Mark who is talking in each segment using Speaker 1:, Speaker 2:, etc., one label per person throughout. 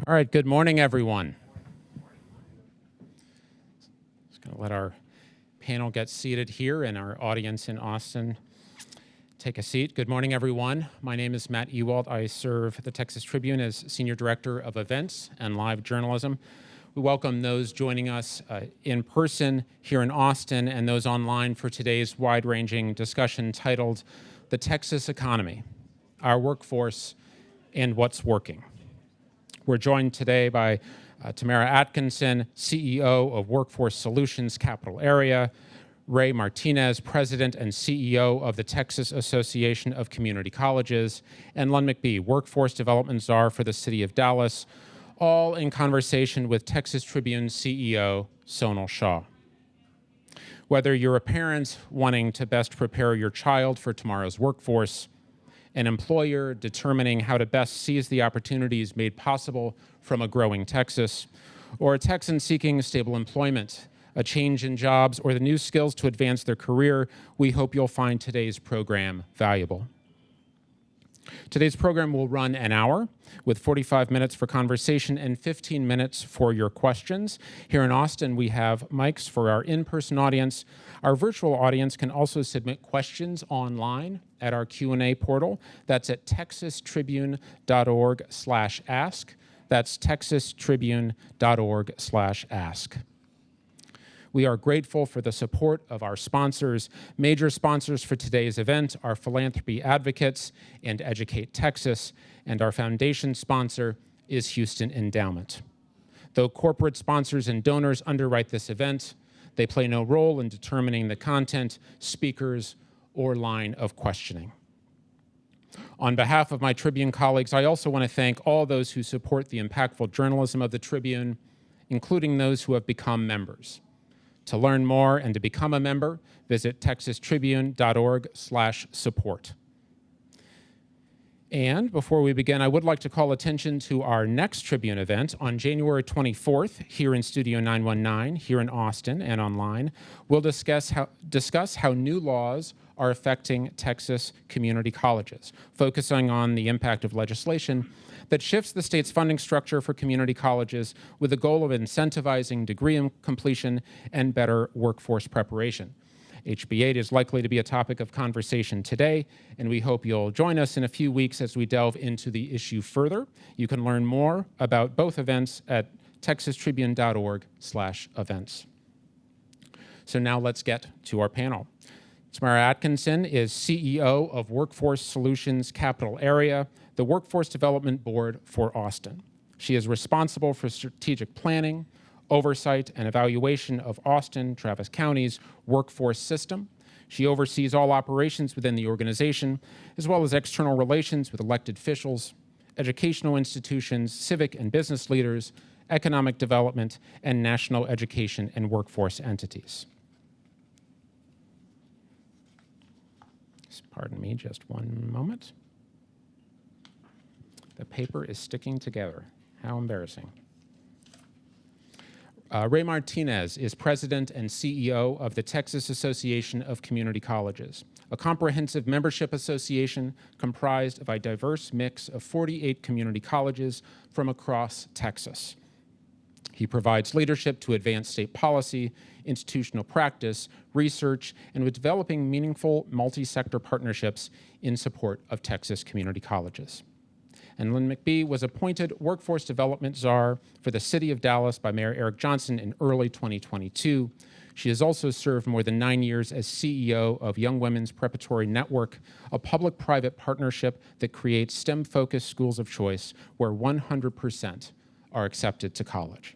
Speaker 1: All right, good morning, everyone. Just going to let our panel get seated here and our audience in Austin take a seat. Good morning, everyone. My name is Matt Ewald. I serve the Texas Tribune as Senior Director of Events and Live Journalism. We welcome those joining us in person here in Austin and those online for today's wide-ranging discussion titled The Texas Economy, Our Workforce, and What's Working. We're joined today by Tamara Atkinson, CEO of Workforce Solutions Capital Area, Ray Martinez, President and CEO of the Texas Association of Community Colleges, and Lynn McBee, Workforce Development Czar for the City of Dallas, all in conversation with Texas Tribune CEO Sonal Shah. Whether you're a parent wanting to best prepare your child for tomorrow's workforce, an employer determining how to best seize the opportunities made possible from a growing Texas, or a Texan seeking stable employment, a change in jobs, or the new skills to advance their career, we hope you'll find today's program valuable. Today's program will run an hour with 45 minutes for conversation and 15 minutes for your questions. Here in Austin, we have mics for our in-person audience. Our virtual audience can also submit questions online at our Q&A portal. That's at texastribune.org/ask. That's texastribune.org/ask. We are grateful for the support of our sponsors. Major sponsors for today's event are Philanthropy Advocates and Educate Texas, and our foundation sponsor is Houston Endowment. Though corporate sponsors and donors underwrite this event, they play no role in determining the content, speakers, or line of questioning. On behalf of my Tribune colleagues, I also want to thank all those who support the impactful journalism of the Tribune, including those who have become members. To learn more and to become a member, visit texastribune.org/support. And before we begin, I would like to call attention to our next Tribune event on January 24th here in Studio 919, here in Austin and online. We'll discuss how new laws are affecting Texas community colleges, focusing on the impact of legislation that shifts the state's funding structure for community colleges with the goal of incentivizing degree completion and better workforce preparation. HB 8 is likely to be a topic of conversation today, and we hope you'll join us in a few weeks as we delve into the issue further. You can learn more about both events at texastribune.org/events. So now let's get to our panel. Tamara Atkinson is CEO of Workforce Solutions Capital Area, the Workforce Development Board for Austin. She is responsible for strategic planning, oversight, and evaluation of Austin, Travis County's workforce system. She oversees all operations within the organization, as well as external relations with elected officials, educational institutions, civic and business leaders, economic development, and national education and workforce entities. Pardon me, just one moment. The paper is sticking together. How embarrassing. Ray Martinez is President and CEO of the Texas Association of Community Colleges, a comprehensive membership association comprised of a diverse mix of 48 community colleges from across Texas. He provides leadership to advance state policy, institutional practice, research, and with developing meaningful multi-sector partnerships in support of Texas community colleges. And Lynn McBee was appointed Workforce Development Czar for the City of Dallas by Mayor Eric Johnson in early 2022. She has also served more than 9 years as CEO of Young Women's Preparatory Network, a public-private partnership that creates STEM-focused schools of choice where 100% are accepted to college.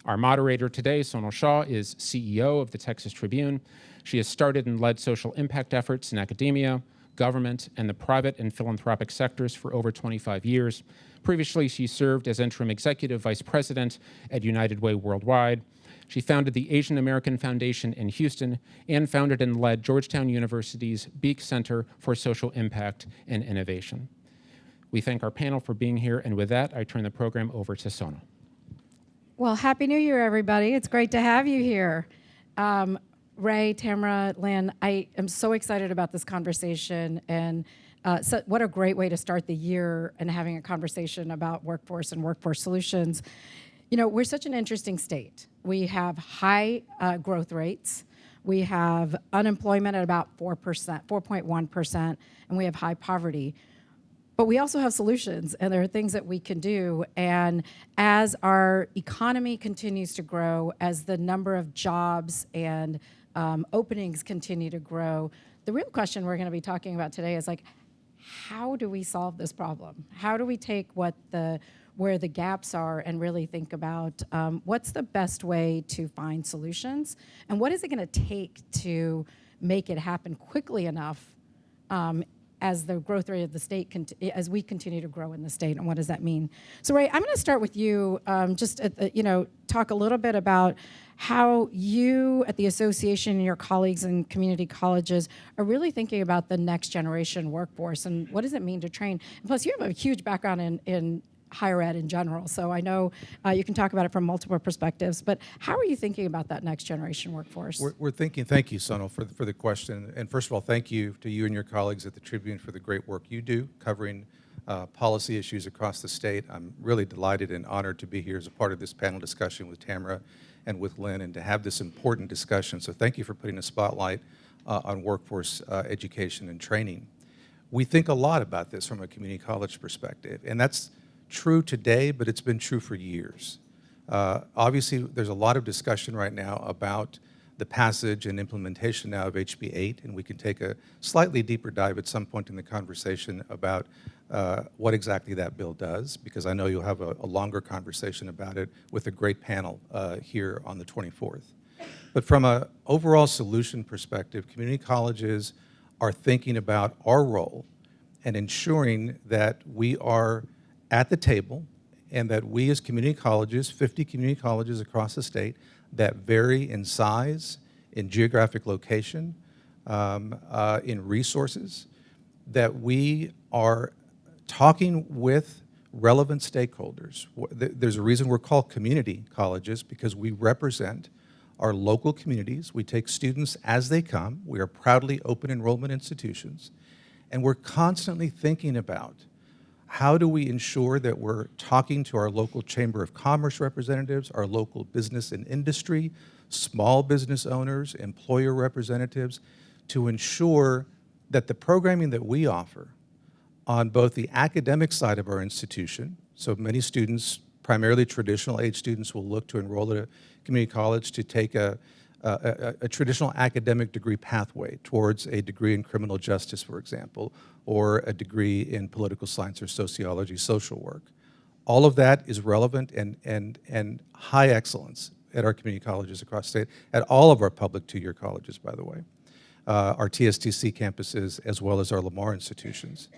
Speaker 1: Our moderator today, Sonal Shah, is CEO of the Texas Tribune. She has started and led social impact efforts in academia, government, and the private and philanthropic sectors for over 25 years. Previously, she served as interim executive vice president at United Way Worldwide. She founded the Asian American Foundation in Houston and founded and led Georgetown University's Beek Center for Social Impact and Innovation. We thank our panel for being here, and with that, I turn the program over to Sonal.
Speaker 2: Well, Happy New Year, everybody. It's great to have you here. Ray, Tamara, Lynn, I am so excited about this conversation and So what a great way to start the year and having a conversation about workforce and workforce solutions. You know, we're such an interesting state. We have high growth rates. We have unemployment at about 4%, 4.1%, and we have high poverty. But we also have solutions, and there are things that we can do. And as our economy continues to grow, as the number of jobs and openings continue to grow, the real question we're going to be talking about today is like, how do we solve this problem? How do we take where the gaps are and really think about what's the best way to find solutions, and what is it going to take to make it happen quickly enough as the growth rate of the state, as we continue to grow in the state, and what does that mean? So Ray, I'm going to start with you, talk a little bit about how you at the association and your colleagues in community colleges are really thinking about the next generation workforce, and what does it mean to train? And plus, you have a huge background in higher ed in general, so I know you can talk about it from multiple perspectives, but how are you thinking about that next generation workforce?
Speaker 3: We're thinking, thank you, Sonal, for the question. And first of all, thank you to you and your colleagues at the Tribune for the great work you do covering policy issues across the state. I'm really delighted and honored to be here as a part of this panel discussion with Tamara and with Lynn, and to have this important discussion. So thank you for putting a spotlight on workforce education and training. We think a lot about this from a community college perspective, and that's true today, but it's been true for years. Obviously, there's a lot of discussion right now about the passage and implementation now of HB 8, and we can take a slightly deeper dive at some point in the conversation about what exactly that bill does, because I know you'll have a longer conversation about it with a great panel here on the 24th. But from an overall solution perspective, community colleges are thinking about our role and ensuring that we are at the table, and that we as community colleges, 50 community colleges across the state that vary in size, in geographic location, in resources, that we are talking with relevant stakeholders. There's a reason we're called community colleges, because we represent our local communities. We take students as they come. We are proudly open enrollment institutions, and we're constantly thinking about how do we ensure that we're talking to our local Chamber of Commerce representatives, our local business and industry, small business owners, employer representatives, to ensure that the programming that we offer on both the academic side of our institution, so many students, primarily traditional age students, will look to enroll at a community college to take a traditional academic degree pathway towards a degree in criminal justice, for example, or a degree in political science or sociology, social work. All of that is relevant and high excellence at our community colleges across the state, at all of our public two-year colleges, by the way, our TSTC campuses, as well as our Lamar institutions.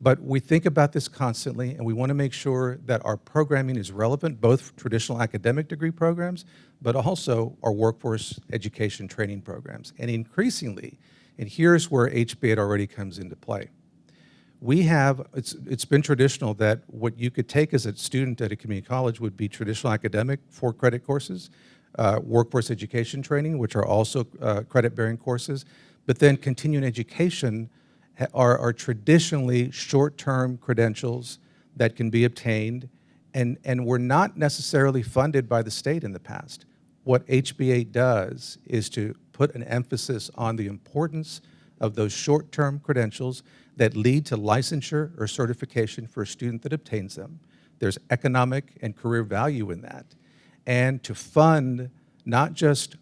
Speaker 3: But we think about this constantly, and we want to make sure that our programming is relevant, both traditional academic degree programs, but also our workforce education training programs. And increasingly, and here's where HB 8 already comes into play. We have, it's been traditional that what you could take as a student at a community college would be traditional academic 4-credit courses, workforce education training, which are also credit-bearing courses, but then continuing education are traditionally short-term credentials that can be obtained and were not necessarily funded by the state in the past. What HB 8 does is to put an emphasis on the importance of those short-term credentials that lead to licensure or certification for a student that obtains them. There's economic and career value in that. And to fund not just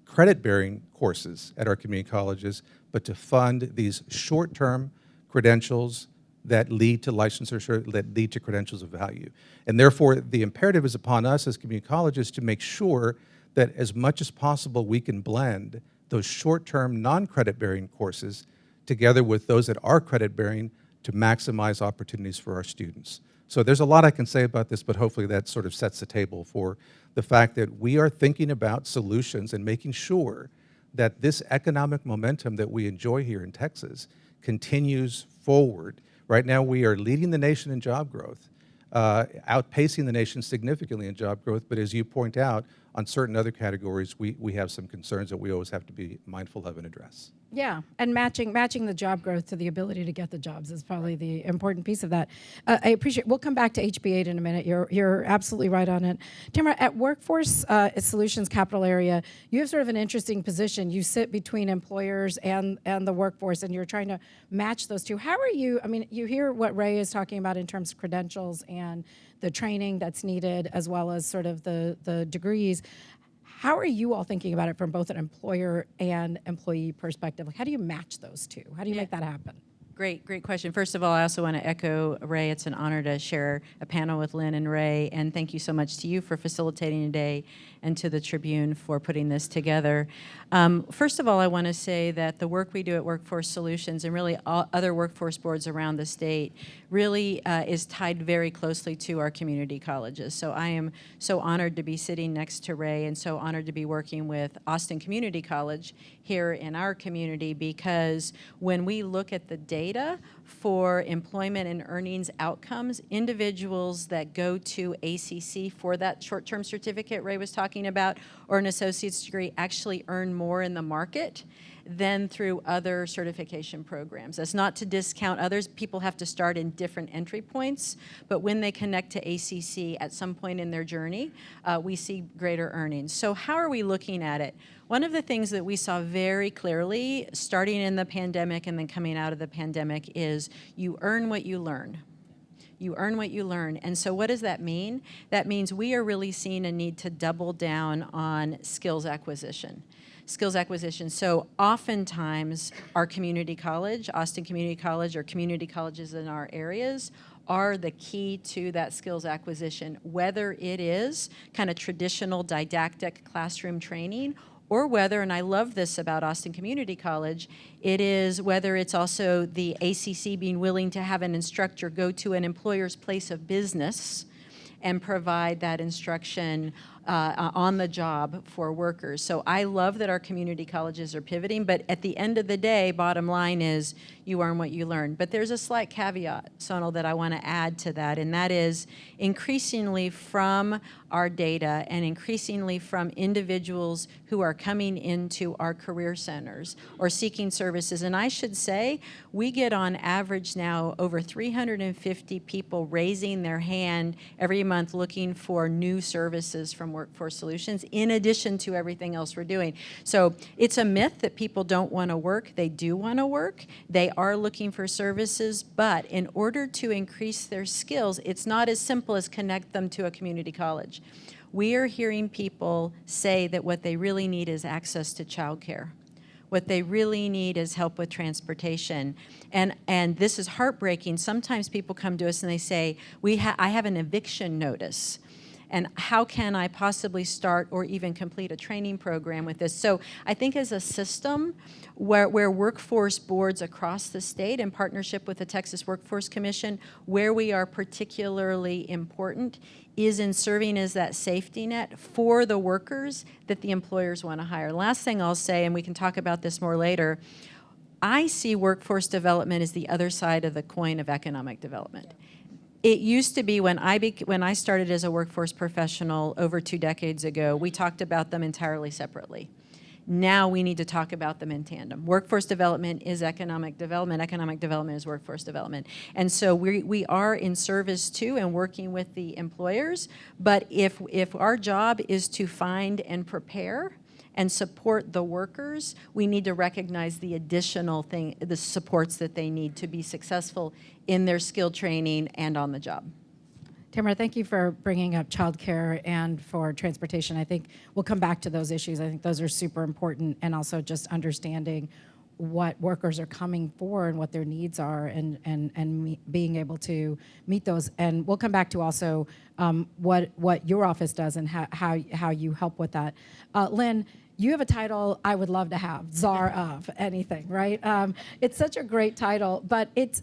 Speaker 3: credit-bearing courses at our community colleges, but to fund these short-term credentials that lead to licensure, that lead to credentials of value. And therefore, the imperative is upon us as community colleges to make sure that as much as possible we can blend those short-term non-credit-bearing courses together with those that are credit-bearing to maximize opportunities for our students. So there's a lot I can say about this, but hopefully that sort of sets the table for the fact that we are thinking about solutions and making sure that this economic momentum that we enjoy here in Texas continues forward. Right now, we are leading the nation in job growth, outpacing the nation significantly in job growth, but as you point out, on certain other categories, we have some concerns that we always have to be mindful of and address.
Speaker 2: Yeah, and matching the job growth to the ability to get the jobs is probably the important piece of that. I appreciate. We'll come back to HB8 in a minute. You're absolutely right on it, Tamara. At Workforce Solutions Capital Area, you have sort of an interesting position. You sit between employers and the workforce, and you're trying to match those two. How are you? I mean, you hear what Ray is talking about in terms of credentials and the training that's needed, as well as sort of the degrees. How are you all thinking about it from both an employer and employee perspective? Like, how do you match those two? How do you make that happen?
Speaker 4: Great question. First of all, I also want to echo Ray. It's an honor to share a panel with Lynn and Ray, and thank you so much to you for facilitating today and to the Tribune for putting this together. First of all, I want to say that the work we do at Workforce Solutions and really all other workforce boards around the state really is tied very closely to our community colleges. So I am so honored to be sitting next to Ray and so honored to be working with Austin Community College here in our community, because when we look at the data for employment and earnings outcomes, individuals that go to ACC for that short-term certificate Ray was talking about, or an associate's degree, actually earn more in the market than through other certification programs. That's not to discount others. People have to start in different entry points, but when they connect to ACC at some point in their journey, we see greater earnings. So how are we looking at it? One of the things that we saw very clearly starting in the pandemic and then coming out of the pandemic is you earn what you learn. You earn what you learn. And so what does that mean? That means we are really seeing a need to double down on skills acquisition. Skills acquisition. So oftentimes our community college, Austin Community College, or community colleges in our areas are the key to that skills acquisition, whether it is kind of traditional didactic classroom training, or whether, and I love this about Austin Community College, it is whether it's also the ACC being willing to have an instructor go to an employer's place of business and provide that instruction on the job for workers. So I love that our community colleges are pivoting, but at the end of the day, bottom line is you earn what you learn. But there's a slight caveat, Sonal, that I want to add to that, and that is increasingly from our data and increasingly from individuals who are coming into our career centers or seeking services. And I should say, we get on average now over 350 people raising their hand every month looking for new services from Workforce Solutions, in addition to everything else we're doing. So it's a myth that people don't want to work. They do want to work. They are looking for services, but in order to increase their skills, it's not as simple as connect them to a community college. We are hearing people say that what they really need is access to childcare. What they really need is help with transportation. And this is heartbreaking. Sometimes people come to us and they say, I have an eviction notice. And how can I possibly start or even complete a training program with this? So I think as a system where workforce boards across the state in partnership with the Texas Workforce Commission, where we are particularly important is in serving as that safety net for the workers that the employers want to hire. Last thing I'll say, and we can talk about this more later, I see workforce development as the other side of the coin of economic development. It used to be when I started as a workforce professional over 2 decades ago, we talked about them entirely separately. Now we need to talk about them in tandem. Workforce development is economic development. Economic development is workforce development. And so we are in service to and working with the employers, but if our job is to find and prepare and support the workers, we need to recognize the additional the supports that they need to be successful in their skill training and on the job.
Speaker 2: Tamara, thank you for bringing up childcare and for transportation. I think we'll come back to those issues. I think those are super important, and also just understanding what workers are coming for and what their needs are, and being able to meet those. And we'll come back to also what your office does and how you help with that. Lynn, you have a title I would love to have, czar of anything, right? It's such a great title, but it's,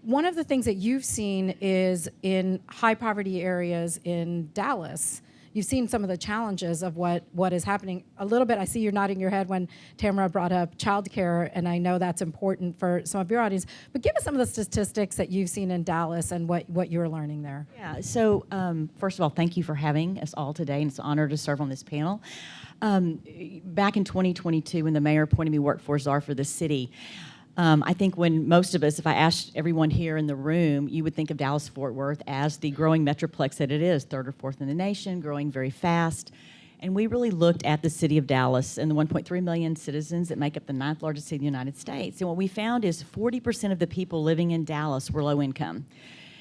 Speaker 2: one of the things that you've seen is in high poverty areas in Dallas, you've seen some of the challenges of what is happening. A little bit, I see you're nodding your head when Tamara brought up childcare, and I know that's important for some of your audience. But give us some of the statistics that you've seen in Dallas and what you're learning there.
Speaker 5: Yeah, so first of all, thank you for having us all today, and it's an honor to serve on this panel. Back in 2022, when the mayor appointed me workforce czar for the city, I think when most of us, if I asked everyone here in the room, you would think of Dallas-Fort Worth as the growing metroplex that it is, third or fourth in the nation, growing very fast. And we really looked at the city of Dallas and the 1.3 million citizens that make up the 9th largest city in the United States. And what we found is 40% of the people living in Dallas were low income.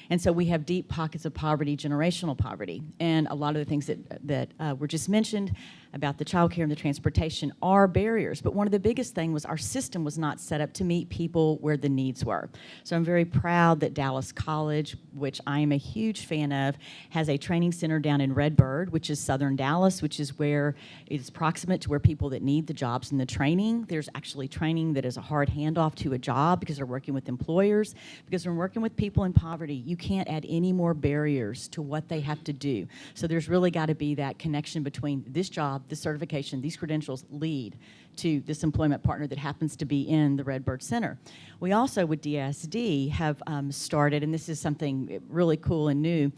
Speaker 5: And so we have deep pockets of poverty, generational poverty. And a lot of the things that were just mentioned about the child care and the transportation are barriers. But one of the biggest things was our system was not set up to meet people where the needs were. So I'm very proud that Dallas College, which I am a huge fan of, has a training center down in Redbird, which is southern Dallas, which is where it is proximate to where people that need the jobs and the training. There's actually training that is a hard handoff to a job because they're working with employers. Because when we're working with people in poverty, you can't add any more barriers to what they have to do. So there's really got to be that connection between this job, this certification, these credentials lead to this employment partner that happens to be in the Redbird Center. We also, with DSD, have started, and this is something really cool and new,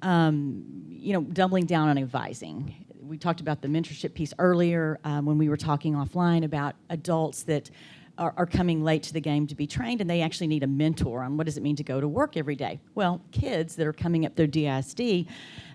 Speaker 5: doubling down on advising. We talked about the mentorship piece earlier when we were talking offline about adults that are coming late to the game to be trained, and they actually need a mentor on what does it mean to go to work every day. Well, kids that are coming up through DSD,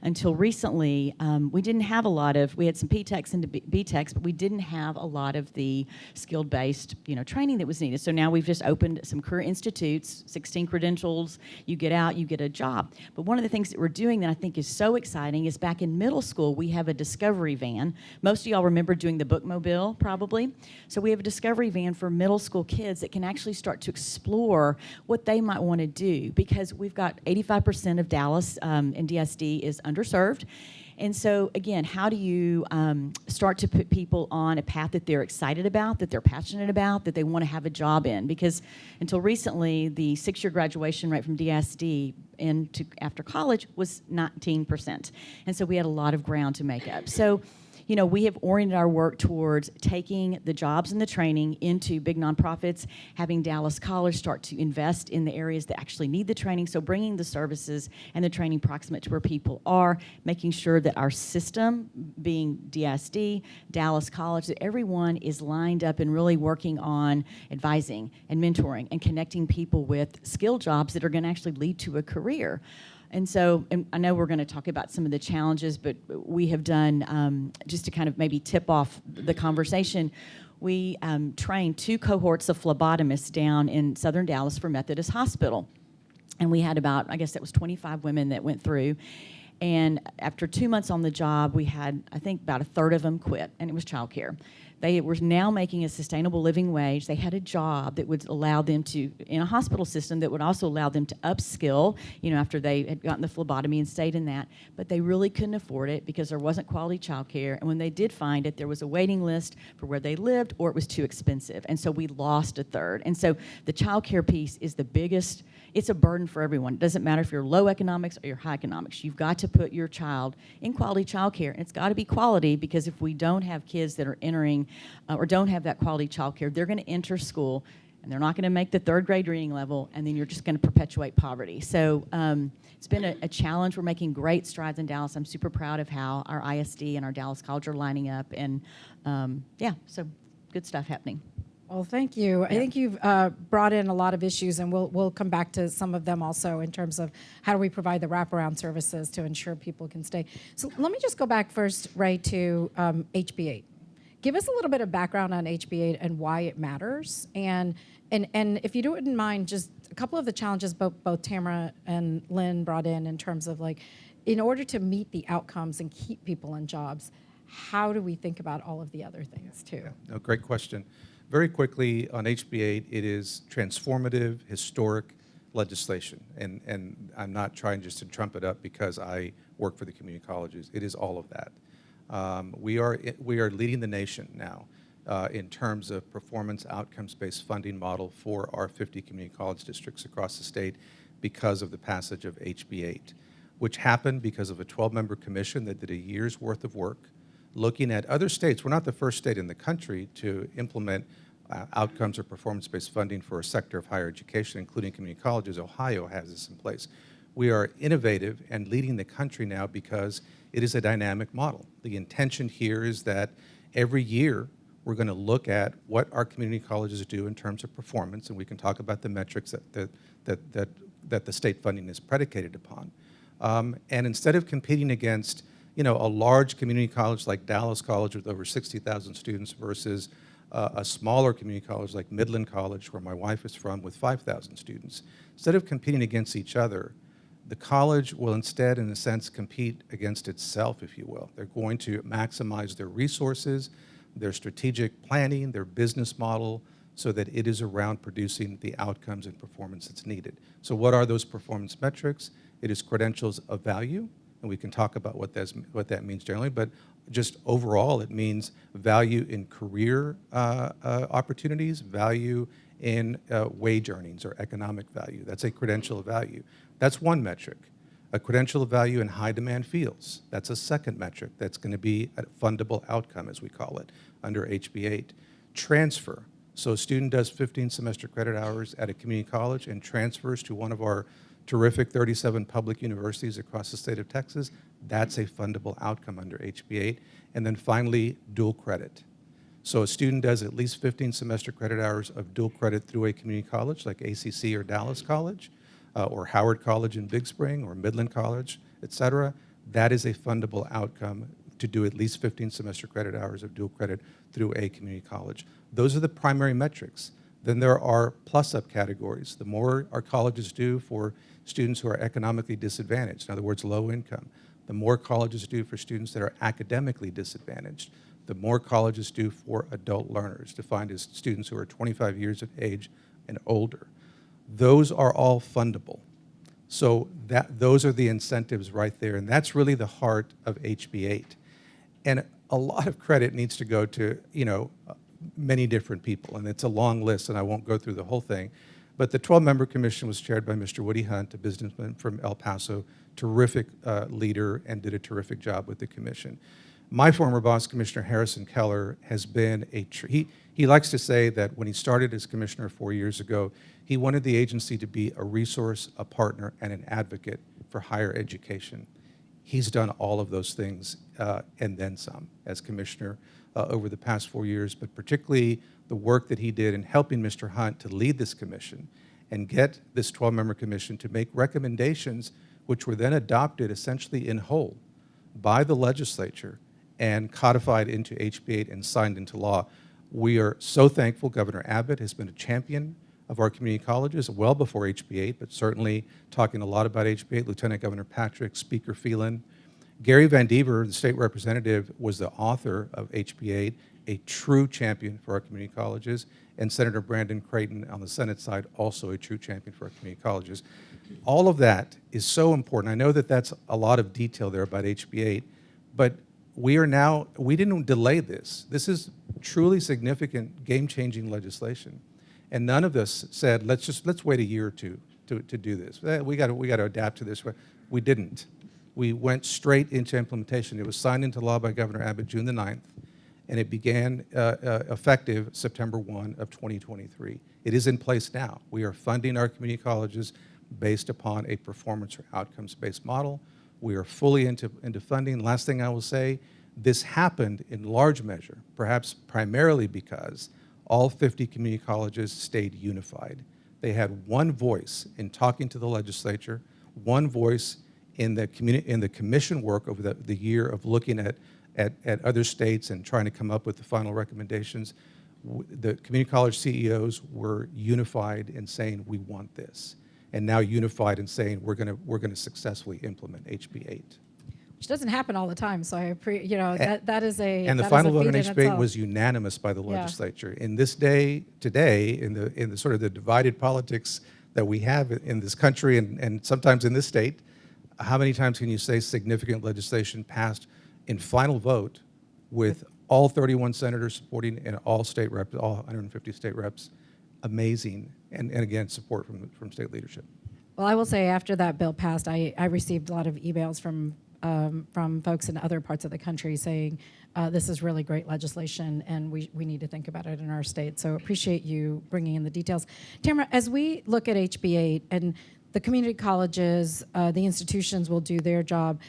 Speaker 5: until recently, we didn't have a lot of, we had some P-Techs and B-Techs, but we didn't have a lot of the skill-based, training that was needed. So now we've just opened some career institutes, 16 credentials, you get out, you get a job. But one of the things that we're doing that I think is so exciting is back in middle school, we have a discovery van. Most of y'all remember doing the bookmobile, probably. So we have a discovery van for middle school kids that can actually start to explore what they might want to do, because we've got 85% of Dallas in DSD is underserved. And so, again, how do you start to put people on a path that they're excited about, that they're passionate about, that they want to have a job in? Because until recently, the 6-year graduation rate from DSD into after college was 19%. And so we had a lot of ground to make up. So, we have oriented our work towards taking the jobs and the training into big nonprofits, having Dallas College start to invest in the areas that actually need the training, so bringing the services and the training proximate to where people are, making sure that our system, being DSD, Dallas College, that everyone is lined up and really working on advising and mentoring and connecting people with skill jobs that are going to actually lead to a career. And so, and I know we're going to talk about some of the challenges, but we have done, just to kind of maybe tip off the conversation, we trained 2 cohorts of phlebotomists down in southern Dallas for Methodist Hospital. And we had about, I guess that was 25 women that went through. And after 2 months on the job, we had, I think, about a third of them quit, and it was childcare. They were now making a sustainable living wage. They had a job that would allow them to, in a hospital system, that would also allow them to upskill, after they had gotten the phlebotomy and stayed in that. But they really couldn't afford it because there wasn't quality child care. And when they did find it, there was a waiting list for where they lived, or it was too expensive. And so we lost a third. And so the child care piece is the biggest. It's a burden for everyone. It doesn't matter if you're low economics or you're high economics. You've got to put your child in quality child care. And it's got to be quality, because if we don't have kids that are entering or don't have that quality child care, they're going to enter school and they're not going to make the 3rd grade reading level, and then you're just going to perpetuate poverty. So it's been a challenge. We're making great strides in Dallas. I'm super proud of how our ISD and our Dallas College are lining up. And so good stuff happening.
Speaker 2: Well, thank you. Yeah. I think you've brought in a lot of issues, and we'll come back to some of them also in terms of how do we provide the wraparound services to ensure people can stay. So let me just go back first, right, to HB8. Give us a little bit of background on HB8 and why it matters, and if you wouldn't mind, just a couple of the challenges both Tamara and Lynn brought in terms of, like, in order to meet the outcomes and keep people in jobs, how do we think about all of the other things too?
Speaker 3: Yeah. No, great question. Very quickly on HB8, it is transformative, historic legislation, and I'm not trying just to trump it up because I work for the community colleges. It is all of that. We are leading the nation now in terms of performance outcomes-based funding model for our 50 community college districts across the state because of the passage of HB8. which happened because of a 12-member commission that did a year's worth of work looking at other states. We're not the first state in the country to implement outcomes or performance-based funding for a sector of higher education, including community colleges. Ohio has this in place. We are innovative and leading the country now because it is a dynamic model. The intention here is that every year we're going to look at what our community colleges do in terms of performance, and we can talk about the metrics that the state funding is predicated upon. And instead of competing against, a large community college like Dallas College with over 60,000 students versus a smaller community college like Midland College, where my wife is from, with 5,000 students, instead of competing against each other, the college will instead, in a sense, compete against itself, if you will. They're going to maximize their resources, their strategic planning, their business model, so that it is around producing the outcomes and performance that's needed. So what are those performance metrics? It is credentials of value, and we can talk about what that means generally, but just overall, it means value in career opportunities, value in wage earnings or economic value. That's a credential of value. That's one metric. A credential of value in high demand fields. That's a second metric. That's going to be a fundable outcome, as we call it, under HB 8. Transfer. So a student does 15 semester credit hours at a community college and transfers to one of our terrific 37 public universities across the state of Texas. That's a fundable outcome under HB 8. And then finally, dual credit. So a student does at least 15 semester credit hours of dual credit through a community college like ACC or Dallas College, or Howard College in Big Spring, or Midland College, et cetera. That is a fundable outcome to do at least 15 semester credit hours of dual credit through a community college. Those are the primary metrics. Then there are plus-up categories. The more our colleges do for students who are economically disadvantaged, in other words, low income, the more colleges do for students that are academically disadvantaged, the more colleges do for adult learners, defined as students who are 25 years of age and older. Those are all fundable. So those are the incentives right there, and that's really the heart of HB 8. And a lot of credit needs to go to, many different people, and it's a long list, and I won't go through the whole thing. But the 12-member commission was chaired by Mr. Woody Hunt, a businessman from El Paso, terrific leader, and did a terrific job with the commission. My former boss, Commissioner Harrison Keller, has been he likes to say that when he started as commissioner 4 years ago, he wanted the agency to be a resource, a partner, and an advocate for higher education. He's done all of those things and then some as commissioner over the past 4 years, but particularly the work that he did in helping Mr. Hunt to lead this commission and get this 12-member commission to make recommendations which were then adopted essentially in whole by the legislature and codified into HB 8 and signed into law. We are so thankful Governor Abbott has been a champion of our community colleges well before HB 8, but certainly talking a lot about HB 8, Lieutenant Governor Patrick, Speaker Phelan. Gary Van Dever, the state representative, was the author of HB 8, a true champion for our community colleges, and Senator Brandon Creighton on the Senate side, also a true champion for our community colleges. All of that is so important. I know that that's a lot of detail there about HB 8, but we didn't delay this. This is truly significant, game-changing legislation. And none of us said, let's wait a year or two to do this. We got to adapt to this. We didn't. We went straight into implementation. It was signed into law by Governor Abbott June the 9th, and it began effective September 1 of 2023. It is in place now. We are funding our community colleges based upon a performance or outcomes-based model. We are fully into funding. Last thing I will say, this happened in large measure, perhaps primarily because all 50 community colleges stayed unified. They had one voice in talking to the legislature, one voice in the commission work over the year of looking at other states and trying to come up with the final recommendations. The community college CEOs were unified in saying, we want this, and now unified in saying, we're going to successfully implement HB 8.
Speaker 2: Which doesn't happen all the time, so that is a
Speaker 3: and the
Speaker 2: that
Speaker 3: final
Speaker 2: is a
Speaker 3: vote on
Speaker 2: feat in
Speaker 3: HB 8
Speaker 2: itself.
Speaker 3: was unanimous by the
Speaker 2: Yeah.
Speaker 3: legislature. In this day today, in the sort of the divided politics that we have in this country and sometimes in this state, how many times can you say significant legislation passed in final vote with all 31 senators supporting and all state reps, all 150 state reps? Amazing, and again, support from state leadership.
Speaker 2: Well, I will say after that bill passed, I received a lot of emails from folks in other parts of the country saying this is really great legislation and we need to think about it in our state. So appreciate you bringing in the details. Tamara, as we look at HB 8 and the community colleges, the institutions will do their job,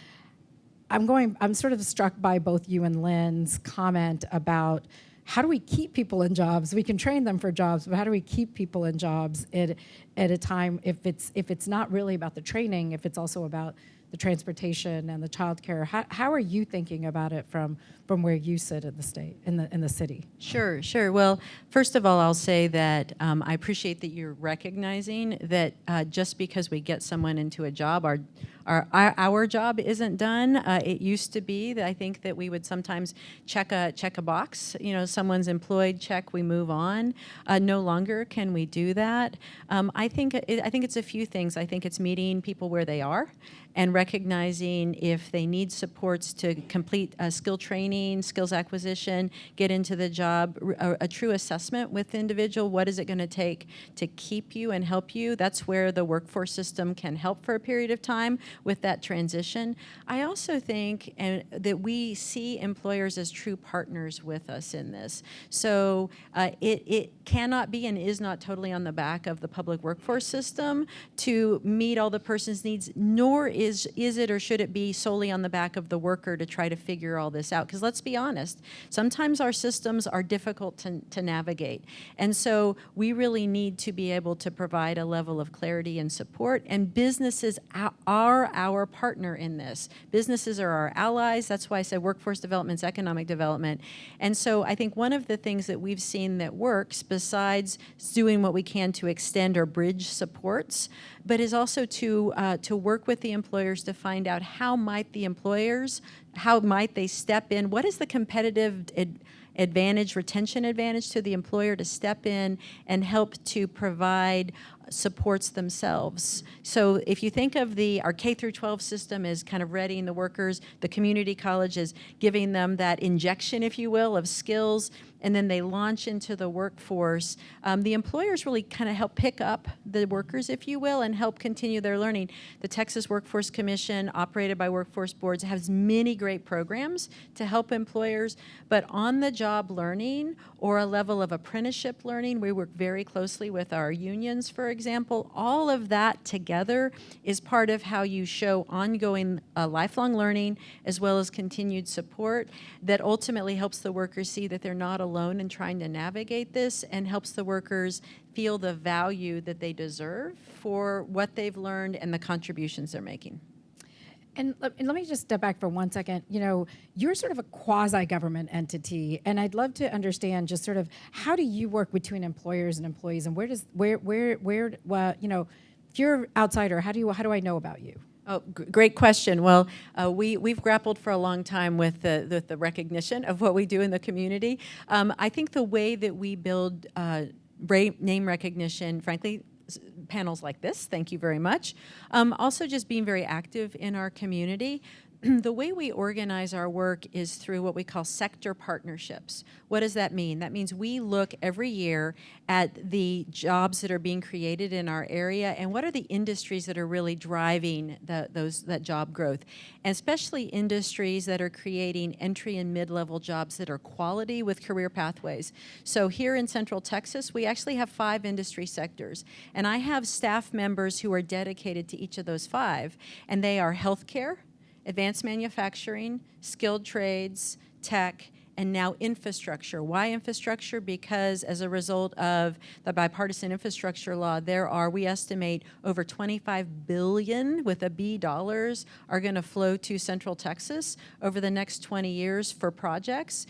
Speaker 2: I'm sort of struck by both you and Lynn's comment about how do we keep people in jobs? We can train them for jobs, but how do we keep people in jobs at a time if it's not really about the training, if it's also about the transportation and the childcare? How are you thinking about it from where you sit in the state, in the city?
Speaker 4: Sure. Well, first of all, I'll say that I appreciate that you're recognizing that just because we get someone into a job, our job isn't done. It used to be that I think that we would sometimes check a box. Someone's employed, check, we move on. No longer can we do that. I think it's a few things. I think it's meeting people where they are and recognizing if they need supports to complete skill training, skills acquisition, get into the job, a true assessment with the individual. What is it going to take to keep you and help you? That's where the workforce system can help for a period of time with that transition. I also think that we see employers as true partners with us in this. So it cannot be and is not totally on the back of the public workforce system to meet all the person's needs, nor is it or should it be solely on the back of the worker to try to figure all this out. Because let's be honest, sometimes our systems are difficult to navigate. And so we really need to be able to provide a level of clarity and support, and businesses are our partner in this. Businesses are our allies. That's why I said workforce development is economic development. And so I think one of the things that we've seen that works, besides doing what we can to extend or bridge supports, but is also to work with the employers to find out how might they step in, what is the competitive advantage, retention advantage to the employer to step in and help to provide supports themselves. So if you think of our K through 12 system as kind of readying the workers, the community college is giving them that injection, if you will, of skills, and then they launch into the workforce. The employers really kind of help pick up the workers, if you will, and help continue their learning. The Texas Workforce Commission, operated by workforce boards, has many great programs to help employers, but on-the-job learning or a level of apprenticeship learning, we work very closely with our unions, for example. All of that together is part of how you show ongoing lifelong learning as well as continued support that ultimately helps the workers see that they're not alone in trying to navigate this, and helps the workers feel the value that they deserve for what they've learned and the contributions they're making.
Speaker 2: And let me just step back for 1 second. You're sort of a quasi-government entity, and I'd love to understand just sort of how do you work between employers and employees, and if you're an outsider, how do I know about you?
Speaker 4: Oh, great question. Well, we've grappled for a long time with the recognition of what we do in the community. I think the way that we build name recognition, frankly, panels like this, thank you very much. Also just being very active in our community. The way we organize our work is through what we call sector partnerships. What does that mean? That means we look every year at the jobs that are being created in our area and what are the industries that are really driving that job growth, and especially industries that are creating entry and mid-level jobs that are quality with career pathways. So here in Central Texas, we actually have 5 industry sectors, and I have staff members who are dedicated to each of those 5, and they are healthcare, advanced manufacturing, skilled trades, tech, and now infrastructure. Why infrastructure? Because as a result of the bipartisan infrastructure law, we estimate over $25 billion with a B dollars are going to flow to Central Texas over the next 20 years for projects.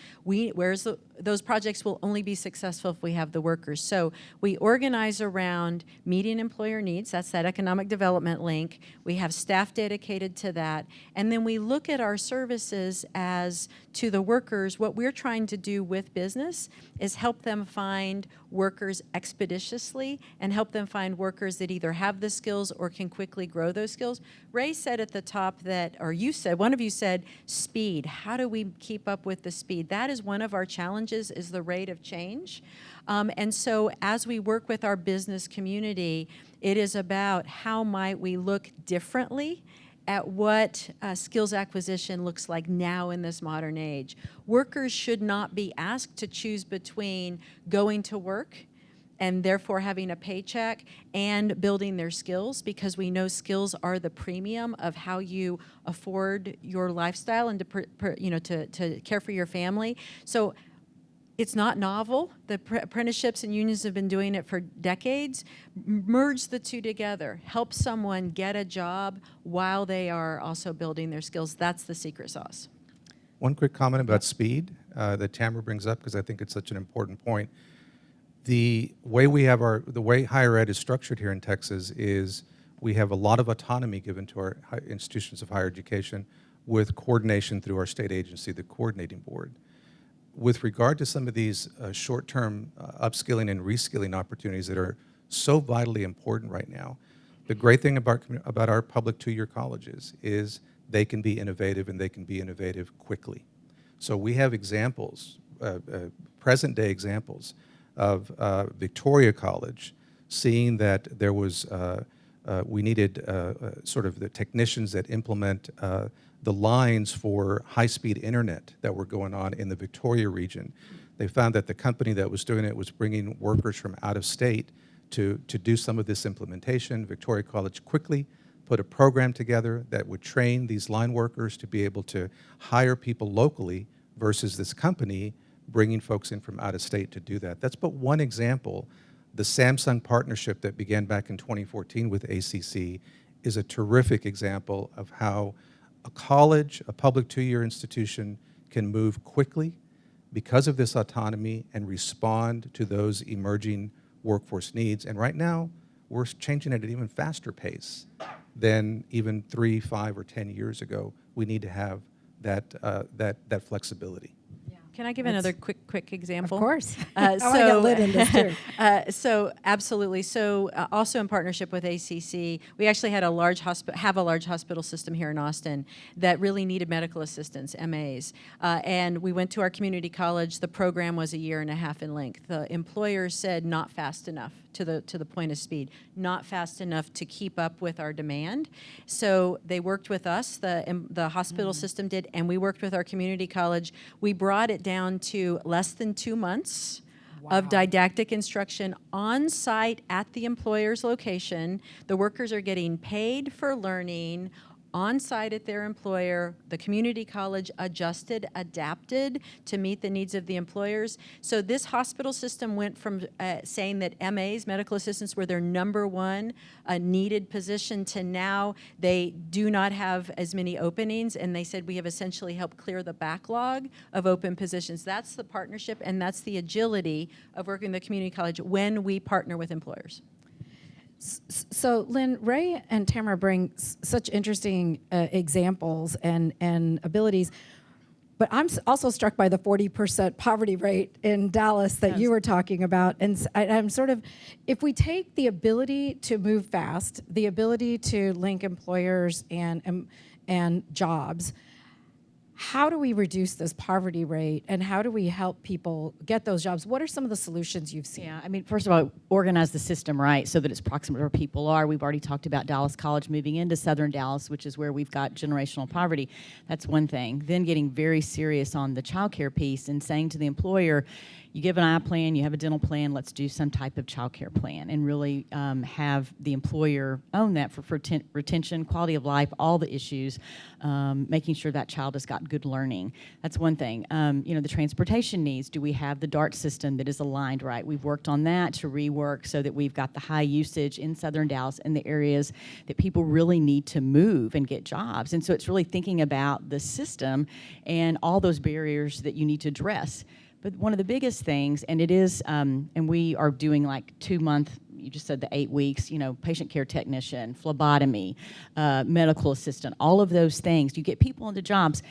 Speaker 4: Those projects will only be successful if we have the workers. So we organize around meeting employer needs. That's that economic development link. We have staff dedicated to that. And then we look at our services as to the workers, what what we're trying to do with business is help them find workers expeditiously and help them find workers that either have the skills or can quickly grow those skills. Ray said at the top that, or you said, one of you said, speed. How do we keep up with the speed? That is one of our challenges, is the rate of change. And so as we work with our business community, it is about how might we look differently at what skills acquisition looks like now in this modern age. Workers should not be asked to choose between going to work and therefore having a paycheck and building their skills, because we know skills are the premium of how you afford your lifestyle and to care for your family. So it's not novel. The apprenticeships and unions have been doing it for decades. Merge the two together. Help someone get a job while they are also building their skills. That's the secret sauce.
Speaker 3: One quick comment about speed that Tamara brings up, because I think it's such an important point. The way the way higher ed is structured here in Texas is we have a lot of autonomy given to our institutions of higher education with coordination through our state agency, the coordinating board. With regard to some of these short-term upskilling and reskilling opportunities that are so vitally important right now, the great thing about our public two-year colleges is they can be innovative, and they can be innovative quickly. So we have examples, present-day examples of Victoria College seeing that there was, we needed sort of the technicians that implement the lines for high-speed internet that were going on in the Victoria region. They found that the company that was doing it was bringing workers from out of state to do some of this implementation. Victoria College quickly put a program together that would train these line workers to be able to hire people locally versus this company bringing folks in from out of state to do that. That's but one example. The Samsung partnership that began back in 2014 with ACC is a terrific example of how a college, a public two-year institution, can move quickly because of this autonomy and respond to those emerging workforce needs. And right now, we're changing at an even faster pace than even 3, 5, or 10 years ago. We need to have that flexibility.
Speaker 4: Can I give another quick example?
Speaker 2: Of course.
Speaker 4: I
Speaker 2: want to get Lynn in this too.
Speaker 4: So absolutely. So also in partnership with ACC, we actually had a large hospital system here in Austin that really needed medical assistants, MAs. And we went to our community college. The program was 1.5 years in length. The employers said not fast enough, to the point of speed, not fast enough to keep up with our demand. So they worked with us, the hospital system did, and we worked with our community college. We brought it down to less than 2 months of didactic instruction on site at the employer's location. The workers are getting paid for learning on site at their employer. The community college adapted to meet the needs of the employers. So this hospital system went from saying that MAs, medical assistants, were their #1 needed position to now they do not have as many openings, and they said we have essentially helped clear the backlog of open positions. That's the partnership, and that's the agility of working with the community college when we partner with employers.
Speaker 2: So, Lynn, Ray and Tamara bring such interesting examples and abilities, but I'm also struck by the 40% poverty rate in Dallas that you were talking about. And I'm sort of, if we take the ability to move fast, the ability to link employers and jobs, how do we reduce this poverty rate, and how do we help people get those jobs? What are some of the solutions you've seen?
Speaker 5: Yeah, I mean, first of all, organize the system right so that it's proximate to where people are. We've already talked about Dallas College moving into Southern Dallas, which is where we've got generational poverty. That's one thing. Then getting very serious on the child care piece and saying to the employer, you give an eye plan, you have a dental plan, let's do some type of child care plan, and really have the employer own that for retention, quality of life, all the issues, making sure that child has got good learning. That's one thing. The transportation needs. Do we have the DART system that is aligned right? We've worked on that to rework so that we've got the high usage in Southern Dallas in the areas that people really need to move and get jobs. And so it's really thinking about the system and all those barriers that you need to address. But one of the biggest things, and it is, and we are doing like 2-month, you just said the 8 weeks, patient care technician, phlebotomy, medical assistant, all of those things. You get people into jobs,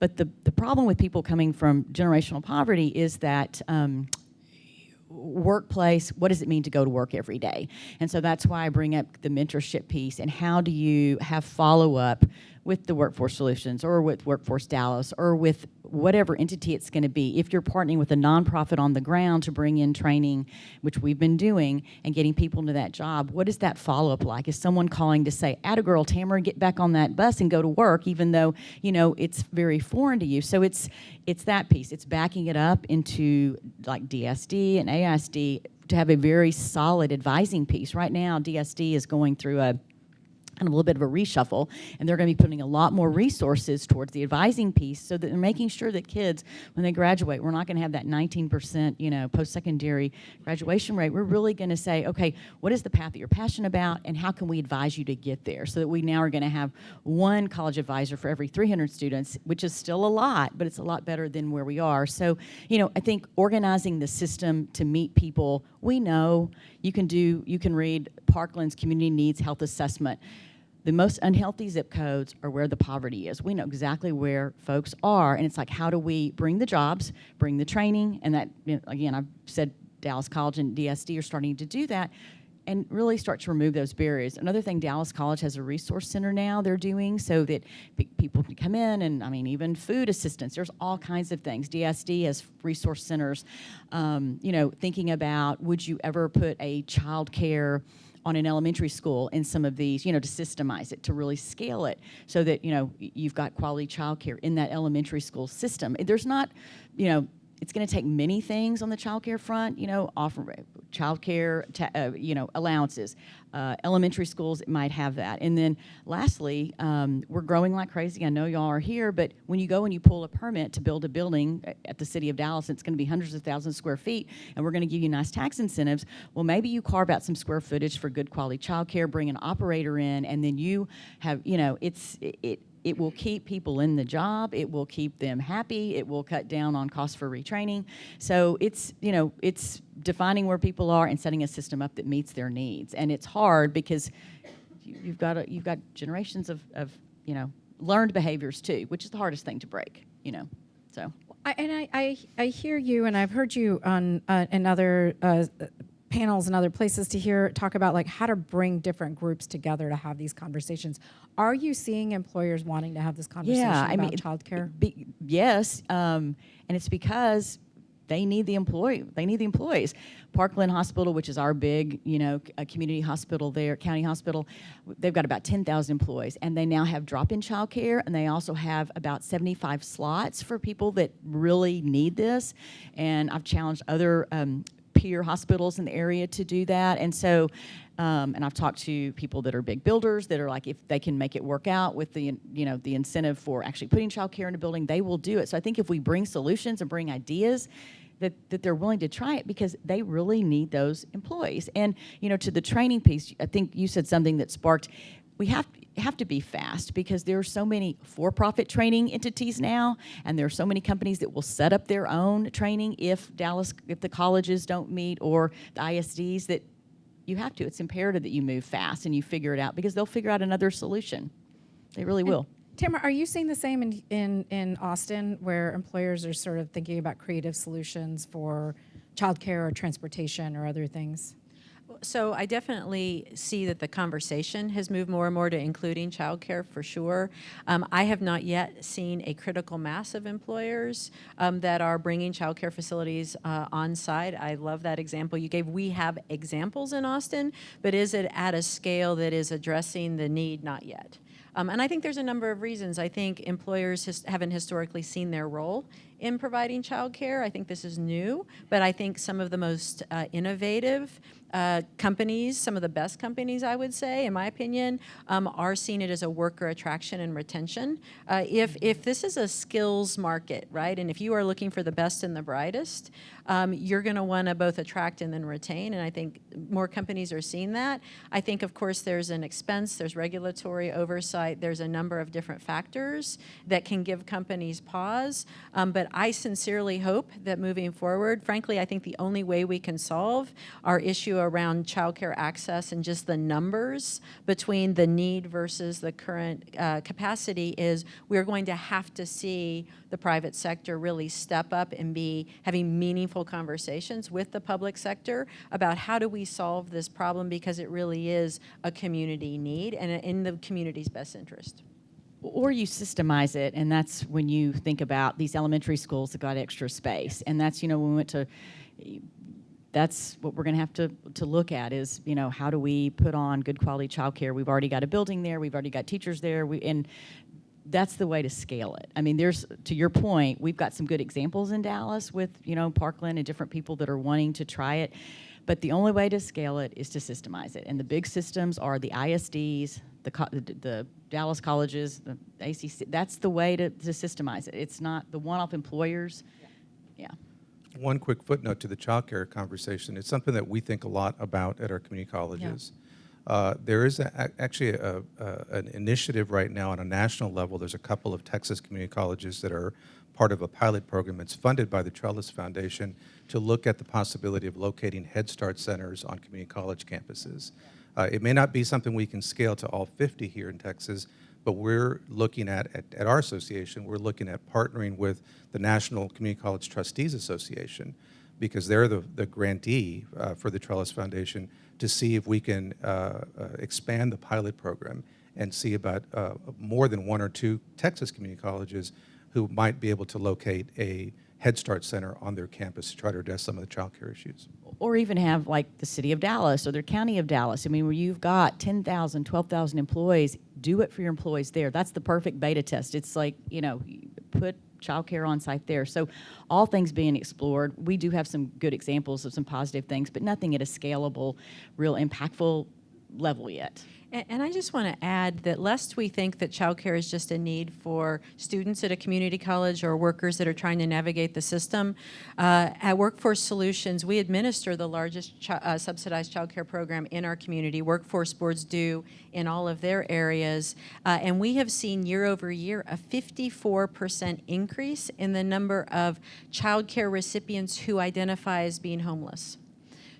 Speaker 5: But the problem with people coming from generational poverty is that workplace, what does it mean to go to work every day? And so that's why I bring up the mentorship piece, and how do you have follow-up with the Workforce Solutions or with Workforce Dallas or with whatever entity it's going to be. If you're partnering with a nonprofit on the ground to bring in training, which we've been doing, and getting people into that job, what is that follow-up like? Is someone calling to say, "Atta girl, Tamara, get back on that bus and go to work," even though, you know, it's very foreign to you? So it's that piece. It's backing it up into like DSD and ASD to have a very solid advising piece. Right now, DSD is going through a kind of a little bit of a reshuffle, and they're going to be putting a lot more resources towards the advising piece, so that they're making sure that kids, when they graduate, we're not going to have that 19%, you know, post-secondary graduation rate. We're really going to say, okay, what is the path that you're passionate about, and how can we advise you to get there? So that we now are going to have one college advisor for every 300 students, which is still a lot, but it's a lot better than where we are. So, you know, I think organizing the system to meet people, we know you can read Parkland's Community Needs Health Assessment. The most unhealthy zip codes are where the poverty is. We know exactly where folks are, and it's like, how do we bring the jobs, bring the training, and that, you know, again, I've said Dallas College and DSD are starting to do that, and really start to remove those barriers. Another thing, Dallas College has a resource center now they're doing so that people can come in, and I mean, even food assistance. There's all kinds of things. DSD has resource centers. You know, thinking about, would you ever put a child care on an elementary school in some of these, you know, to systemize it, to really scale it so that, you know, you've got quality child care in that elementary school system. There's not, you know, it's going to take many things on the child care front, you know, offer child care, you know, allowances. Elementary schools might have that. And then lastly, we're growing like crazy. I know y'all are here, but when you go and you pull a permit to build a building at the city of Dallas, it's going to be hundreds of thousands of square feet, and we're going to give you nice tax incentives. Well, maybe you carve out some square footage for good quality child care, bring an operator in, and then you have, you know, it will keep people in the job. It will keep them happy. It will cut down on costs for retraining. So it's, you know, it's defining where people are and setting a system up that meets their needs. And it's hard because you've got generations of you know, learned behaviors too, which is the hardest thing to break, you know. So
Speaker 2: I hear you, and I've heard you on in other panels and other places to talk about like how to bring different groups together to have these conversations. Are you seeing employers wanting to have this conversation about childcare?
Speaker 5: Yes, and it's because they need the employees. Parkland Hospital, which is our big, you know, community hospital there, county hospital, they've got about 10,000 employees, and they now have drop-in childcare, and they also have about 75 slots for people that really need this. And I've challenged other peer hospitals in the area to do that. And so, and I've talked to people that are big builders that are like, if they can make it work out with the, you know, the incentive for actually putting child care in a building, they will do it. So I think if we bring solutions and bring ideas, that they're willing to try it, because they really need those employees. And, you know, to the training piece, I think you said something that sparked, we have to be fast, because there are so many for-profit training entities now, and there are so many companies that will set up their own training if the colleges don't meet, or the ISDs, that you have to. It's imperative that you move fast and you figure it out, because they'll figure out another solution. They really will.
Speaker 2: Tamara, are you seeing the same in Austin, where employers are sort of thinking about creative solutions for childcare or transportation or other things?
Speaker 4: So I definitely see that the conversation has moved more and more to including childcare, for sure. I have not yet seen a critical mass of employers that are bringing childcare facilities on site. I love that example you gave. We have examples in Austin, but is it at a scale that is addressing the need? Not yet. And I think there's a number of reasons. I think employers haven't historically seen their role in providing childcare. I think this is new, but I think some of the most innovative companies, some of the best companies, I would say, in my opinion, are seeing it as a worker attraction and retention. If this is a skills market, right, and if you are looking for the best and the brightest, you're going to want to both attract and then retain, and I think more companies are seeing that. I think, of course, there's an expense, there's regulatory oversight, there's a number of different factors that can give companies pause, but I sincerely hope that moving forward, frankly, I think the only way we can solve our issue around childcare access and just the numbers between the need versus the current capacity is we're going to have to see the private sector really step up and be having meaningful conversations with the public sector about how do we solve this problem, because it really is a community need and in the community's best interest.
Speaker 5: Or you systemize it, and that's when you think about these elementary schools that got extra space. And that's, when we went to, that's what we're going to have to look at is, how do we put on good quality childcare? We've already got a building there. We've already got teachers there. And that's the way to scale it. I mean, to your point, we've got some good examples in Dallas with, Parkland and different people that are wanting to try it. But the only way to scale it is to systemize it. And the big systems are the ISDs, the Dallas colleges, the ACC. That's the way to systemize it. It's not the one-off employers. Yeah.
Speaker 3: One quick footnote to the childcare conversation. It's something that we think a lot about at our community colleges. There is actually an initiative right now on a national level. There's a couple of Texas community colleges that are part of a pilot program. It's funded by the Trellis Foundation to look at the possibility of locating Head Start centers on community college campuses. It may not be something we can scale to all 50 here in Texas, but we're looking at our association, we're looking at partnering with the National Community College Trustees Association, because they're the grantee for the Trellis Foundation, to see if we can expand the pilot program and see about more than one or two Texas community colleges who might be able to locate a Head Start center on their campus to try to address some of the child care issues.
Speaker 5: Or even have like the city of Dallas or the county of Dallas. I mean, where you've got 10,000, 12,000 employees, do it for your employees there. That's the perfect beta test. It's like, put child care on site there. So all things being explored. We do have some good examples of some positive things, but nothing at a scalable, real impactful level yet.
Speaker 4: And I just want to add that lest we think that childcare is just a need for students at a community college or workers that are trying to navigate the system, at Workforce Solutions, we administer the largest subsidized childcare program in our community. Workforce boards do in all of their areas. And we have seen year over year a 54% increase in the number of childcare recipients who identify as being homeless.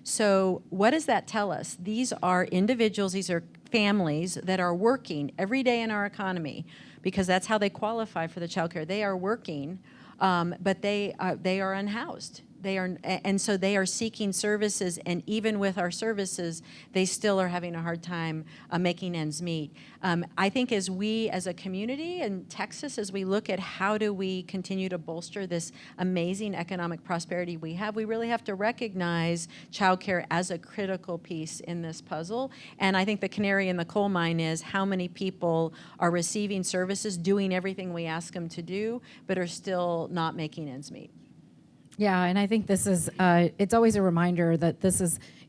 Speaker 4: So what does that tell us? These are individuals, these are families that are working every day in our economy, because that's how they qualify for the child care. They are working, but they are unhoused. And so they are seeking services, and even with our services, they still are having a hard time making ends meet. I think as we, as a community in Texas, as we look at how do we continue to bolster this amazing economic prosperity we have, we really have to recognize childcare as a critical piece in this puzzle. And I think the canary in the coal mine is how many people are receiving services, doing everything we ask them to do, but are still not making ends meet.
Speaker 2: Yeah, and I think this is, it's always a reminder that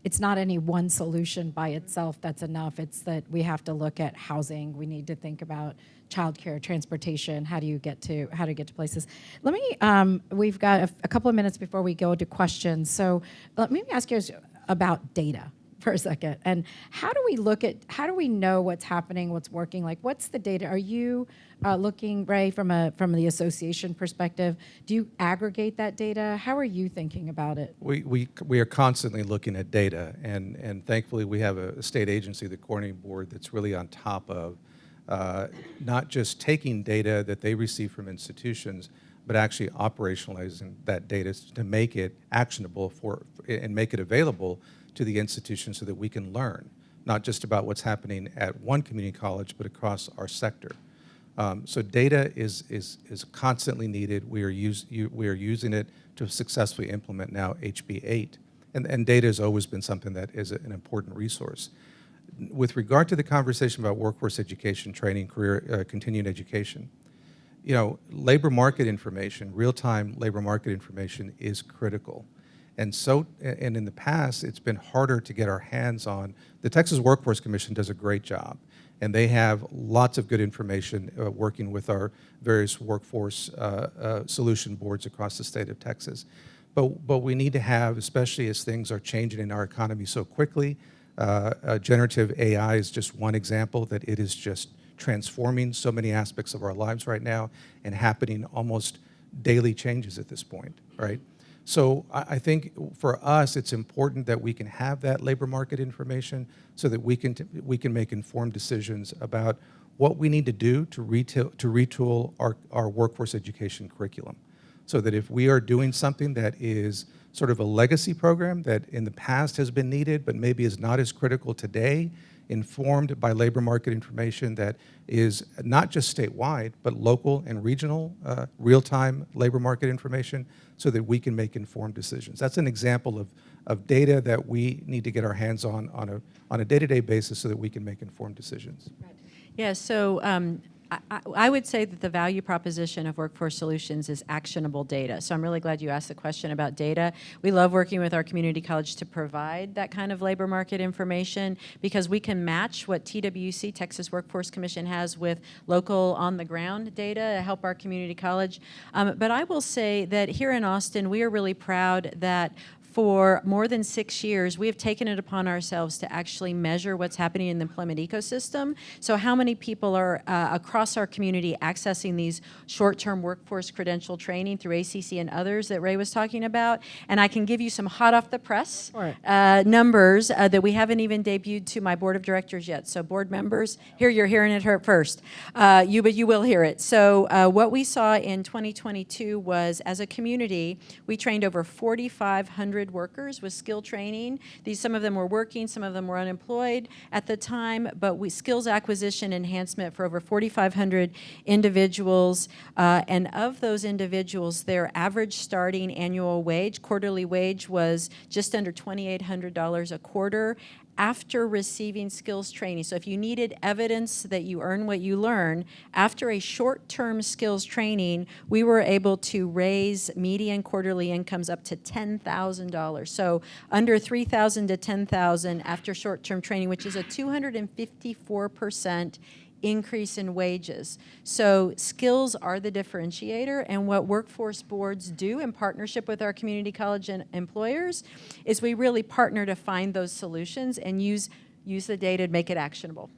Speaker 2: it's not any one solution by itself that's enough. It's that we have to look at housing. We need to think about childcare, transportation. How to get to places. Let me, we've got a couple of minutes before we go to questions. So let me ask you about data for a second. And how do we know what's happening, what's working? Like, what's the data? Are you looking, Ray, from the association perspective? Do you aggregate that data? How are you thinking about it?
Speaker 3: We are constantly looking at data, and thankfully we have a state agency, the Coordinating Board, that's really on top of not just taking data that they receive from institutions, but actually operationalizing that data to make it actionable and make it available to the institution so that we can learn, not just about what's happening at one community college, but across our sector. So data is constantly needed. We are using it to successfully implement now HB 8, and data has always been something that is an important resource. With regard to the conversation about workforce education, training, career, continuing education, labor market information, real-time labor market information is critical. And in the past, it's been harder to get our hands on. The Texas Workforce Commission does a great job, and they have lots of good information working with our various workforce solution boards across the state of Texas. But we need to have, especially as things are changing in our economy so quickly, generative AI is just one example that it is just transforming so many aspects of our lives right now and happening almost daily changes at this point, right? So I think for us, it's important that we can have that labor market information so that we can make informed decisions about what we need to do to retool our workforce education curriculum. So that if we are doing something that is sort of a legacy program that in the past has been needed but maybe is not as critical today, informed by labor market information that is not just statewide, but local and regional real-time labor market information so that we can make informed decisions. That's an example of data that we need to get our hands on a day-to-day basis so that we can make informed decisions.
Speaker 4: Yeah, so I would say that the value proposition of Workforce Solutions is actionable data. So I'm really glad you asked the question about data. We love working with our community college to provide that kind of labor market information because we can match what TWC, Texas Workforce Commission, has with local on-the-ground data to help our community college. But I will say that here in Austin, we are really proud that for more than 6 years, we have taken it upon ourselves to actually measure what's happening in the employment ecosystem. So how many people are across our community accessing these short-term workforce credential training through ACC and others that Ray was talking about. And I can give you some hot off the press numbers that we haven't even debuted to my board of directors yet. So board members, here you're hearing it first. But you will hear it. So what we saw in 2022 was, as a community, we trained over 4,500 workers with skill training. Some of them were working, some of them were unemployed at the time, but skills acquisition enhancement for over 4,500 individuals. And of those individuals, their average starting annual wage, quarterly wage, was just under $2,800 a quarter after receiving skills training. So if you needed evidence that you earn what you learn, after a short-term skills training, we were able to raise median quarterly incomes up to $10,000. So under $3,000 to $10,000 after short-term training, which is a 254% increase in wages. So skills are the differentiator, and what workforce boards do in partnership with our community college and employers is we really partner to find those solutions and use the data to make it actionable.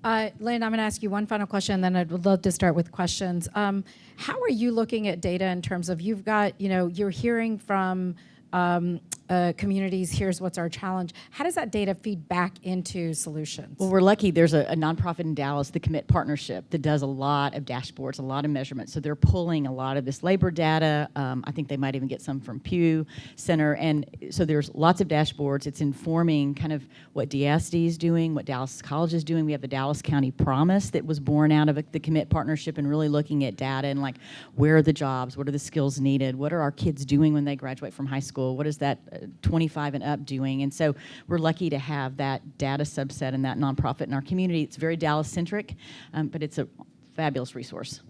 Speaker 2: Lynn, I'm going to ask you one final question, and then I'd love to start with questions. How are you looking at data in terms of you've got, you're hearing from communities, here's what's our challenge. How does that data feed back into solutions?
Speaker 5: Well, we're lucky. There's a nonprofit in Dallas, the Commit Partnership, that does a lot of dashboards, a lot of measurements. So they're pulling a lot of this labor data. I think they might even get some from Pew Center. And so there's lots of dashboards. It's informing kind of what DSD is doing, what Dallas College is doing. We have the Dallas County Promise that was born out of the Commit Partnership and really looking at data and like, where are the jobs? What are the skills needed? What are our kids doing when they graduate from high school? What is that 25 and up doing? And so we're lucky to have that data subset and that nonprofit in our community. It's very Dallas-centric, but it's a fabulous resource.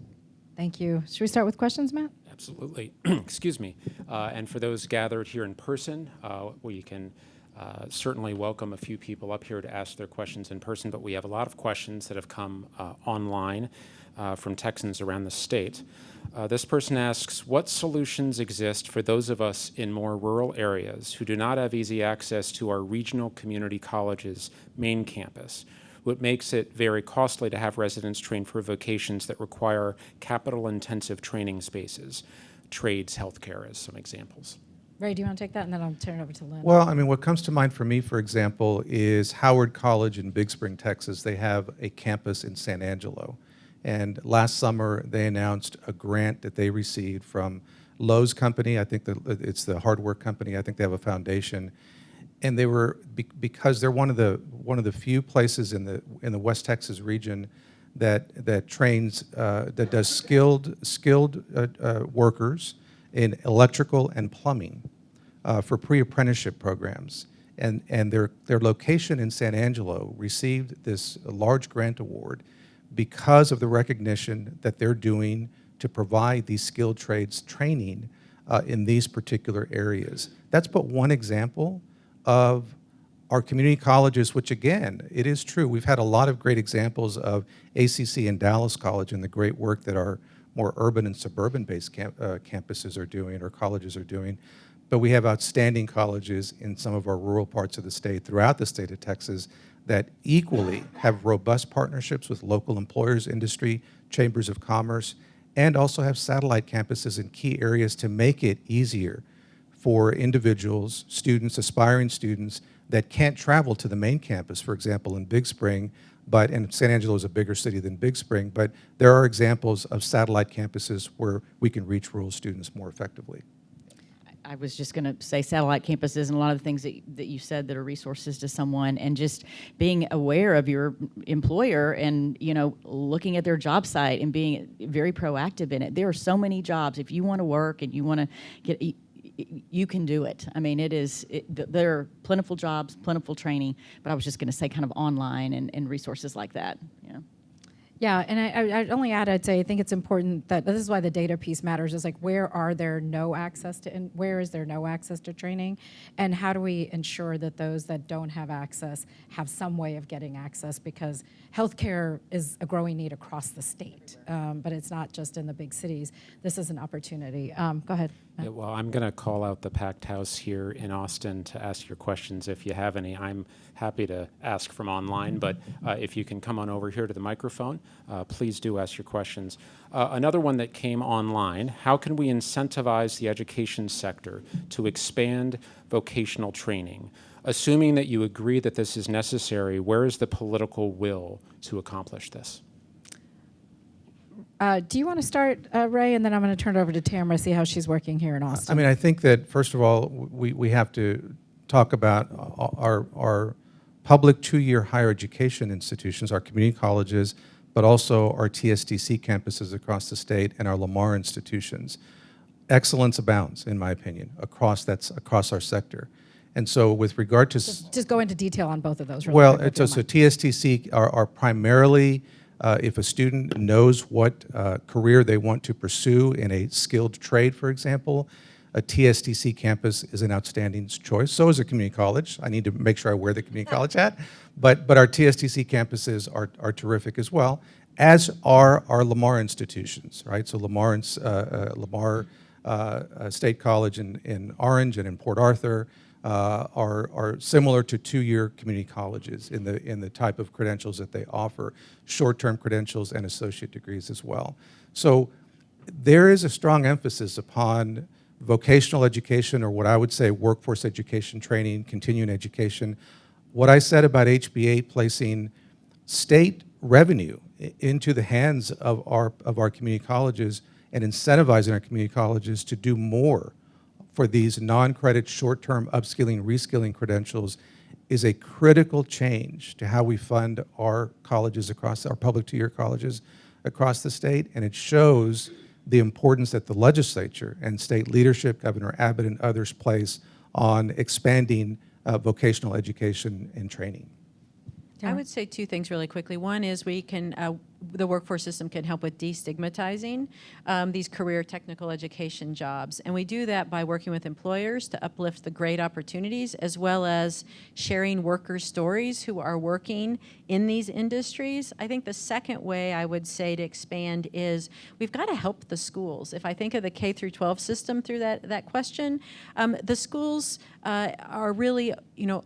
Speaker 2: Thank you. Should we start with questions, Matt?
Speaker 1: Absolutely. Excuse me. And for those gathered here in person, we can certainly welcome a few people up here to ask their questions in person, but we have a lot of questions that have come online from Texans around the state. This person asks, what solutions exist for those of us in more rural areas who do not have easy access to our regional community college's main campus? What makes it very costly to have residents train for vocations that require capital-intensive training spaces, trades, healthcare as some examples.
Speaker 2: Ray, do you want to take that? And then I'll turn it over to Lynn.
Speaker 3: Well, I mean, what comes to mind for me, for example, is Howard College in Big Spring, Texas. They have a campus in San Angelo. And last summer, they announced a grant that they received from Lowe's company. I think it's the hardware company. I think they have a foundation. And they were, because they're one of the few places in the West Texas region that trains, that does skilled workers in electrical and plumbing for pre-apprenticeship programs. And their location in San Angelo received this large grant award because of the recognition that they're doing to provide these skilled trades training in these particular areas. That's but one example of our community colleges, which again, it is true, we've had a lot of great examples of ACC and Dallas College and the great work that our more urban and suburban-based campuses are doing, or colleges are doing. But we have outstanding colleges in some of our rural parts of the state, throughout the state of Texas, that equally have robust partnerships with local employers, industry, chambers of commerce, and also have satellite campuses in key areas to make it easier for individuals, students, aspiring students that can't travel to the main campus, for example, in Big Spring, and San Angelo is a bigger city than Big Spring, but there are examples of satellite campuses where we can reach rural students more effectively.
Speaker 5: I was just going to say satellite campuses and a lot of the things that you said that are resources to someone, and just being aware of your employer and, you know, looking at their job site and being very proactive in it. There are so many jobs. If you want to work and you want to get, you can do it. I mean, there are plentiful jobs, plentiful training, but I was just going to say kind of online and resources like that, you know.
Speaker 2: Yeah, and I'd only add, I'd say I think it's important that this is why the data piece matters, is like where are there no access to, and where is there no access to training, and how do we ensure that those that don't have access have some way of getting access, because healthcare is a growing need across the state, but it's not just in the big cities. This is an opportunity. Go ahead.
Speaker 1: Yeah, well, I'm going to call out the packed house here in Austin to ask your questions if you have any. I'm happy to ask from online, but if you can come on over here to the microphone, please do ask your questions. Another one that came online: how can we incentivize the education sector to expand vocational training? Assuming that you agree that this is necessary, where is the political will to accomplish this?
Speaker 2: Do you want to start, Ray, and then I'm going to turn it over to Tamara, see how she's working here in Austin.
Speaker 3: I mean, I think that, first of all, we have to talk about our public two-year higher education institutions, our community colleges, but also our TSDC campuses across the state and our Lamar institutions. Excellence abounds, in my opinion, across our sector. And so with regard to...
Speaker 2: Just go into detail on both of those. Really
Speaker 3: well,
Speaker 2: quick,
Speaker 3: so TSDC are primarily... if a student knows what career they want to pursue in a skilled trade, for example, a TSDC campus is an outstanding choice. So is a community college. I need to make sure I wear the community college hat. But our TSDC campuses are terrific as well, as are our Lamar institutions, right? So Lamar State College in Orange and in Port Arthur are similar to two-year community colleges in the type of credentials that they offer, short-term credentials and associate degrees as well. So there is a strong emphasis upon vocational education, or what I would say workforce education training, continuing education. What I said about HB8 placing state revenue into the hands of our community colleges and incentivizing our community colleges to do more for these non-credit short-term upskilling, reskilling credentials is a critical change to how we fund our colleges across, our public two-year colleges across the state, and it shows the importance that the legislature and state leadership, Governor Abbott and others, place on expanding vocational education and training.
Speaker 4: I would say two things really quickly. One is we can, the workforce system can help with destigmatizing these career technical education jobs. And we do that by working with employers to uplift the great opportunities, as well as sharing workers' stories who are working in these industries. I think the second way I would say to expand is we've got to help the schools. If I think of the K through 12 system through that question, the schools are really,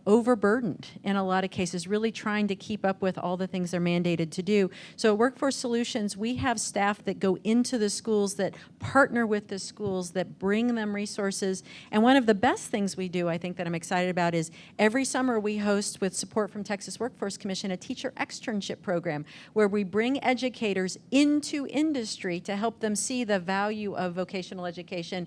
Speaker 4: overburdened in a lot of cases, really trying to keep up with all the things they're mandated to do. So Workforce Solutions, we have staff that go into the schools, that partner with the schools, that bring them resources. And one of the best things we do, I think, that I'm excited about is every summer we host, with support from Texas Workforce Commission, a teacher externship program where we bring educators into industry to help them see the value of vocational education,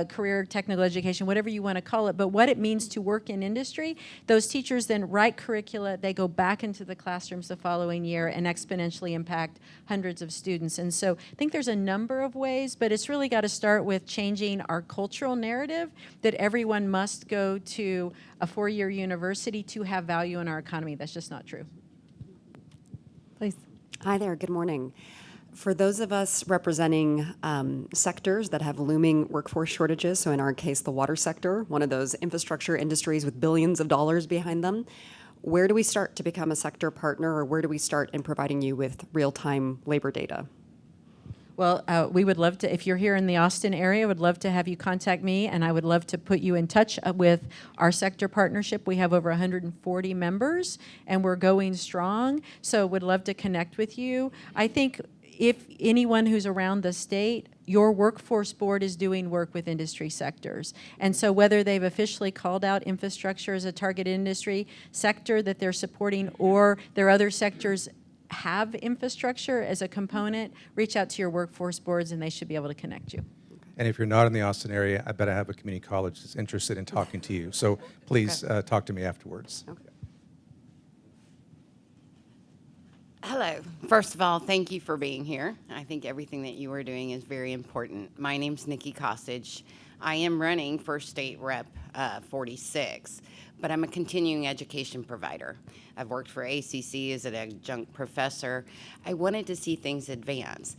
Speaker 4: career technical education, whatever you want to call it, but what it means to work in industry. Those teachers then write curricula, they go back into the classrooms the following year and exponentially impact hundreds of students. And so I think there's a number of ways, but it's really got to start with changing our cultural narrative that everyone must go to a four-year university to have value in our economy. That's just not true.
Speaker 2: Please.
Speaker 6: Hi there, good morning. For those of us representing sectors that have looming workforce shortages, so in our case, the water sector, one of those infrastructure industries with billions of dollars behind them, where do we start to become a sector partner, or where do we start in providing you with real-time labor data?
Speaker 4: Well, we would love to, if you're here in the Austin area, would love to have you contact me, and I would love to put you in touch with our sector partnership. We have over 140 members, and we're going strong, so would love to connect with you. I think if anyone who's around the state, your workforce board is doing work with industry sectors. And so whether they've officially called out infrastructure as a target industry sector that they're supporting, or their other sectors have infrastructure as a component, reach out to your workforce boards and they should be able to connect you.
Speaker 3: And if you're not in the Austin area, I bet I have a community college that's interested in talking to you. So please talk to me afterwards.
Speaker 6: Okay.
Speaker 7: Hello. First of all, thank you for being here. I think everything that you are doing is very important. My name's Nikki Kosich. I am running for State Rep 46, but I'm a continuing education provider. I've worked for ACC as an adjunct professor. I wanted to see things advance.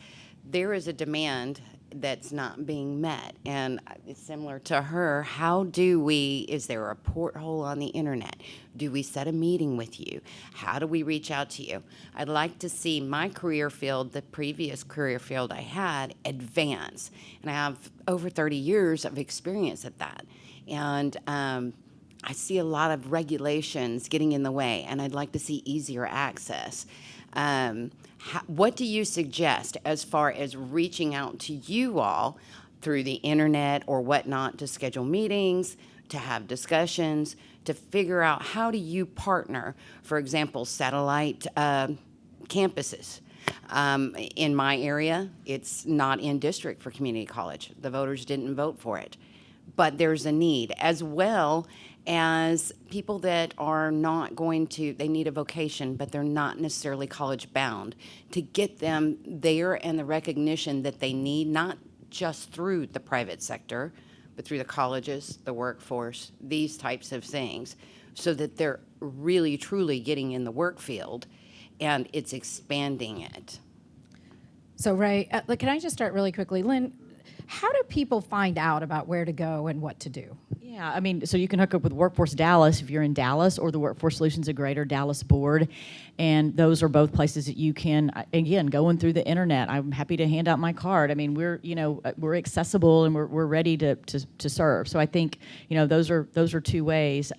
Speaker 7: There is a demand that's not being met, and it's similar to her. How do we, is there a porthole on the internet? Do we set a meeting with you? How do we reach out to you? I'd like to see my career field, the previous career field I had, advance. And I have over 30 years of experience at that. And I see a lot of regulations getting in the way, and I'd like to see easier access. What do you suggest as far as reaching out to you all through the internet or whatnot to schedule meetings, to have discussions, to figure out how do you partner, for example, satellite campuses? In my area, it's not in district for community college. The voters didn't vote for it. But there's a need, as well as people that are not going to, they need a vocation, but they're not necessarily college bound, to get them there and the recognition that they need, not just through the private sector, but through the colleges, the workforce, these types of things, so that they're really, truly getting in the work field and it's expanding it.
Speaker 2: So Ray, can I just start really quickly? Lynn, how do people find out about where to go and what to do?
Speaker 5: Yeah, I mean, so you can hook up with Workforce Dallas if you're in Dallas, or the Workforce Solutions of Greater Dallas Board, and those are both places that you can, again, going through the internet. I'm happy to hand out my card. I mean, we're accessible and we're ready to serve. So I think, those are two ways.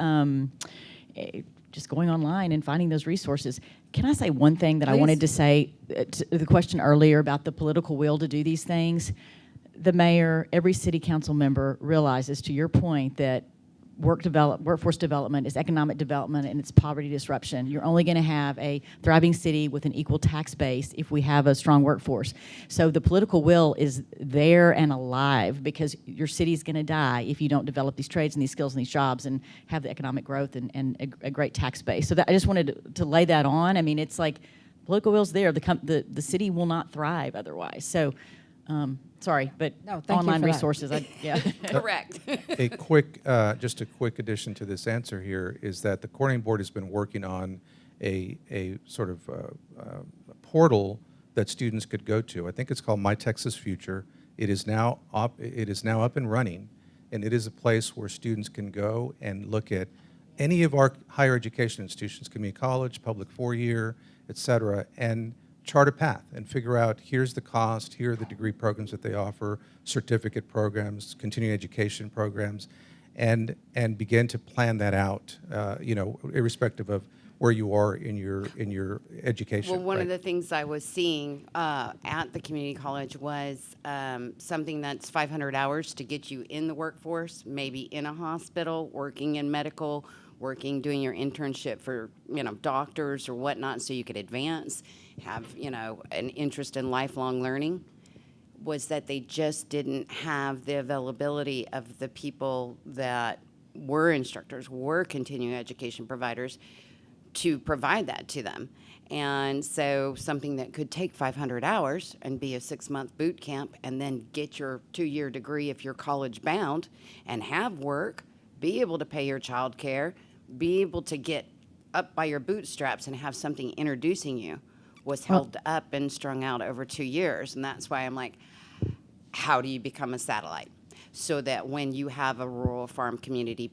Speaker 5: Just going online and finding those resources. Can I say one thing that
Speaker 2: Please.
Speaker 5: I wanted to say to the question earlier about the political will to do these things? The mayor, every city council member realizes, to your point, that workforce development is economic development and it's poverty disruption. You're only going to have a thriving city with an equal tax base if we have a strong workforce. So the political will is there and alive, because your city's going to die if you don't develop these trades and these skills and these jobs and have the economic growth and a great tax base. So I just wanted to lay that on. I mean, it's like political will's there. The city will not thrive otherwise. So. Sorry, but
Speaker 2: No, thank you
Speaker 5: online
Speaker 2: for that.
Speaker 5: resources. Yeah.
Speaker 7: Correct.
Speaker 3: Just a quick addition to this answer here is that the coordinating board has been working on a sort of portal that students could go to. I think it's called My Texas Future. It is now up and running, and it is a place where students can go and look at any of our higher education institutions, community college, public four-year, et cetera, and chart a path and figure out, here's the cost, here are the degree programs that they offer, certificate programs, continuing education programs, and begin to plan that out, irrespective of where you are in your education.
Speaker 7: Well, one
Speaker 3: right?
Speaker 7: of the things I was seeing at the community college was something that's 500 hours to get you in the workforce, maybe in a hospital, working in medical, doing your internship for, doctors or whatnot, so you could advance, have, an interest in lifelong learning, was that they just didn't have the availability of the people that were instructors, were continuing education providers, to provide that to them. And so something that could take 500 hours and be a 6-month boot camp and then get your 2-year degree if you're college bound and have work, be able to pay your child care, be able to get up by your bootstraps and have something introducing you, was held up and strung out over 2 years. And that's why I'm like, how do you become a satellite? So that when you have a rural farm community,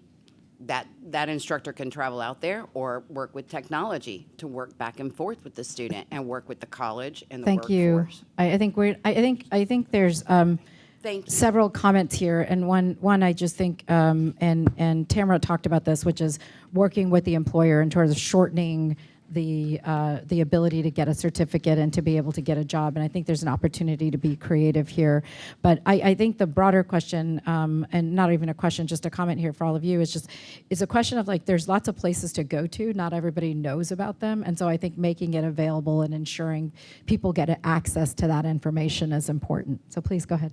Speaker 7: that instructor can travel out there or work with technology to work back and forth with the student and work with the college and the
Speaker 2: Thank you.
Speaker 7: workforce.
Speaker 2: I think there's
Speaker 7: Thank you.
Speaker 2: several comments here, and one I just think, and Tamara talked about this, which is working with the employer in terms of shortening the ability to get a certificate and to be able to get a job. And I think there's an opportunity to be creative here. But I think the broader question, and not even a question, just a comment here for all of you, is a question of, like, there's lots of places to go to. Not everybody knows about them. And so I think making it available and ensuring people get access to that information is important. So please go ahead.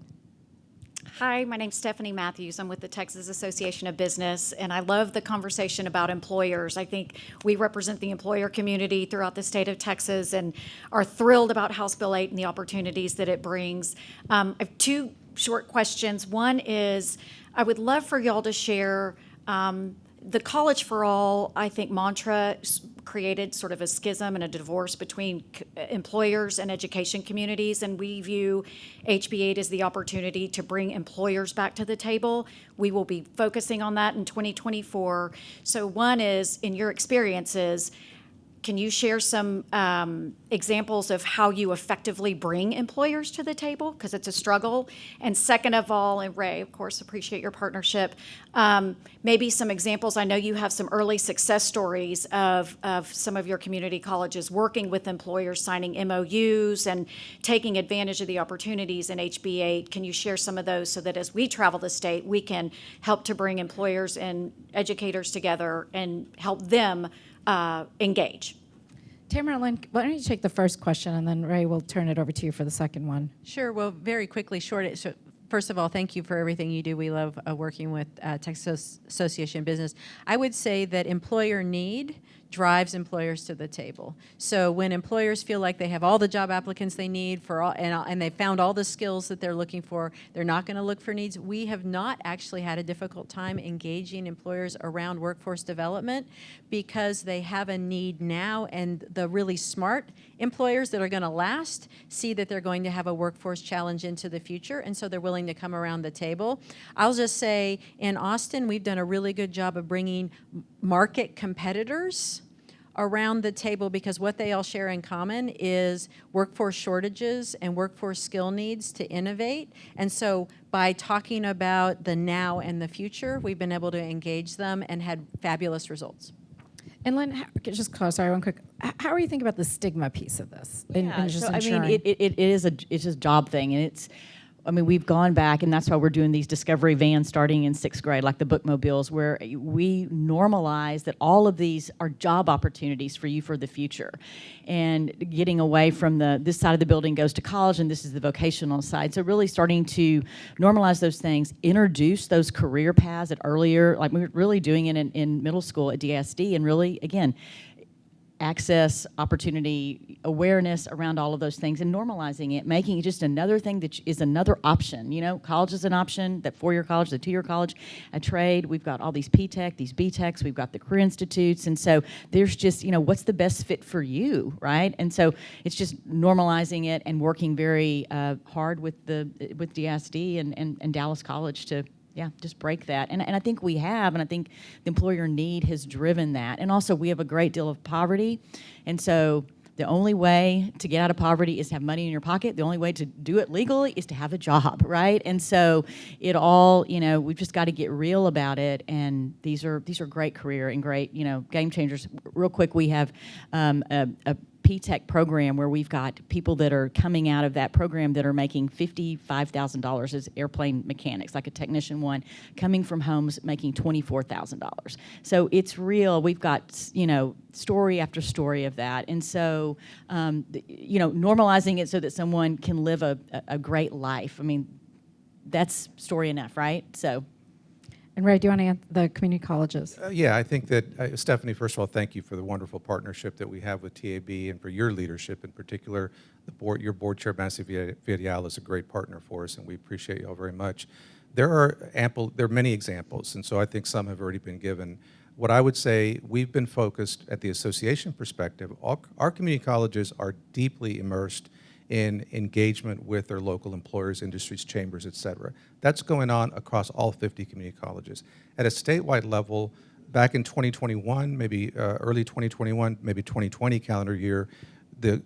Speaker 8: Hi, my name's Stephanie Matthews. I'm with the Texas Association of Business, and I love the conversation about employers. I think we represent the employer community throughout the state of Texas and are thrilled about House Bill 8 and the opportunities that it brings. I have two short questions. One is, I would love for y'all to share the College for All, I think, mantra created sort of a schism and a divorce between employers and education communities, and we view HB 8 as the opportunity to bring employers back to the table. We will be focusing on that in 2024. So one is, in your experiences, can you share some examples of how you effectively bring employers to the table? Because it's a struggle. And second of all, and Ray, of course, appreciate your partnership, maybe some examples. I know you have some early success stories of some of your community colleges working with employers, signing MOUs and taking advantage of the opportunities in HB 8. Can you share some of those so that as we travel the state, we can help to bring employers and educators together and help them engage?
Speaker 2: Tamara, Lynn, why don't you take the first question, and then Ray will turn it over to you for the second one.
Speaker 4: Sure. Well, very quickly, so first of all, thank you for everything you do. We love working with Texas Association of Business. I would say that employer need drives employers to the table. So when employers feel like they have all the job applicants they need for all, and they found all the skills that they're looking for, they're not going to look for needs. We have not actually had a difficult time engaging employers around workforce development because they have a need now, and the really smart employers that are going to last see that they're going to have a workforce challenge into the future, and so they're willing to come around the table. I'll just say in Austin, we've done a really good job of bringing market competitors around the table because what they all share in common is workforce shortages and workforce skill needs to innovate. And so by talking about the now and the future, we've been able to engage them and had fabulous results.
Speaker 2: And Lynn, sorry, one quick. How are you thinking about the stigma piece of this?
Speaker 5: So I mean, it's a job thing, and we've gone back, and that's why we're doing these discovery vans starting in 6th grade, like the bookmobiles, where we normalize that all of these are job opportunities for you for the future. And getting away from this side of the building goes to college, and this is the vocational side. So really starting to normalize those things, introduce those career paths at earlier, like we're really doing it in middle school at DSD, and really, again, access, opportunity, awareness around all of those things, and normalizing it, making it just another thing that is another option. You know, college is an option, that 4-year college, the 2-year college, a trade. We've got all these P-Tech, these B-Techs, we've got the career institutes, and so there's just, what's the best fit for you, right? And so it's just normalizing it and working very hard with DSD and Dallas College to just break that. And I think we have, and I think the employer need has driven that. And also we have a great deal of poverty. And so the only way to get out of poverty is to have money in your pocket. The only way to do it legally is to have a job, right? And so it all, we've just got to get real about it. And these are great career and great, game changers. Real quick, we have a P-Tech program where we've got people that are coming out of that program that are making $55,000 as airplane mechanics, like a technician one, coming from homes making $24,000. So it's real. We've got, story after story of that. And so, normalizing it so that someone can live a great life. I mean, that's story enough, right? So.
Speaker 2: And Ray, do you want to answer the community colleges?
Speaker 3: Yeah, I think that, Stephanie, first of all, thank you for the wonderful partnership that we have with TAB and for your leadership in particular. Your board chair, Massey Vidial, is a great partner for us, and we appreciate you all very much. There are many examples, and so I think some have already been given. What I would say, we've been focused at the association perspective. Our community colleges are deeply immersed in engagement with their local employers, industries, chambers, et cetera. That's going on across all 50 community colleges. At a statewide level, back in 2021, maybe early 2021, maybe 2020 calendar year, the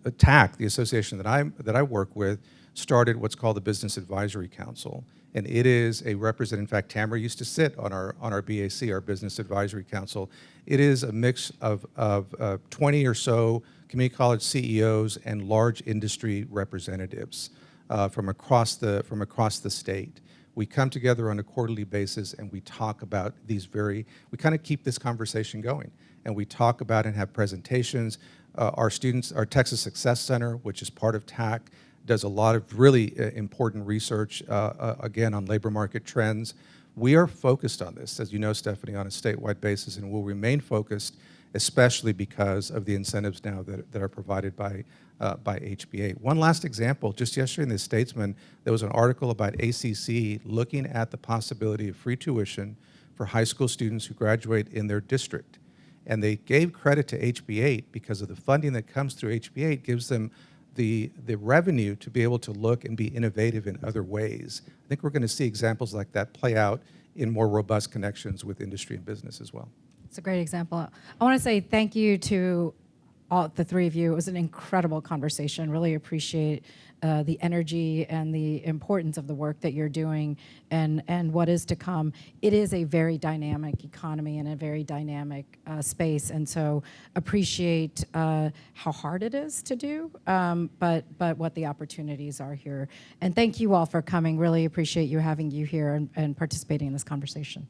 Speaker 3: association that I work with, started what's called the Business Advisory Council. and it is a representative. In fact, Tamara used to sit on our BAC, our Business Advisory Council. It is a mix of 20 or so community college CEOs and large industry representatives from across the state. We come together on a quarterly basis and we talk about we kind of keep this conversation going, and we talk about and have presentations. Our Texas Success Center, which is part of TAC, does a lot of really important research, again, on labor market trends. We are focused on this, as you know, Stephanie, on a statewide basis, and will remain focused, especially because of the incentives now that are provided by HB8. One last example, just yesterday in the Statesman, there was an article about ACC looking at the possibility of free tuition for high school students who graduate in their district. And they gave credit to HB8 because of the funding that comes through HB8 gives them the revenue to be able to look and be innovative in other ways. I think we're going to see examples like that play out in more robust connections with industry and business as well.
Speaker 2: It's a great example. I want to say thank you to the three of you. It was an incredible conversation. Really appreciate the energy and the importance of the work that you're doing and what is to come. It is a very dynamic economy and a very dynamic space, and so appreciate how hard it is to do, but what the opportunities are here. And thank you all for coming. Really appreciate having you here and participating in this conversation.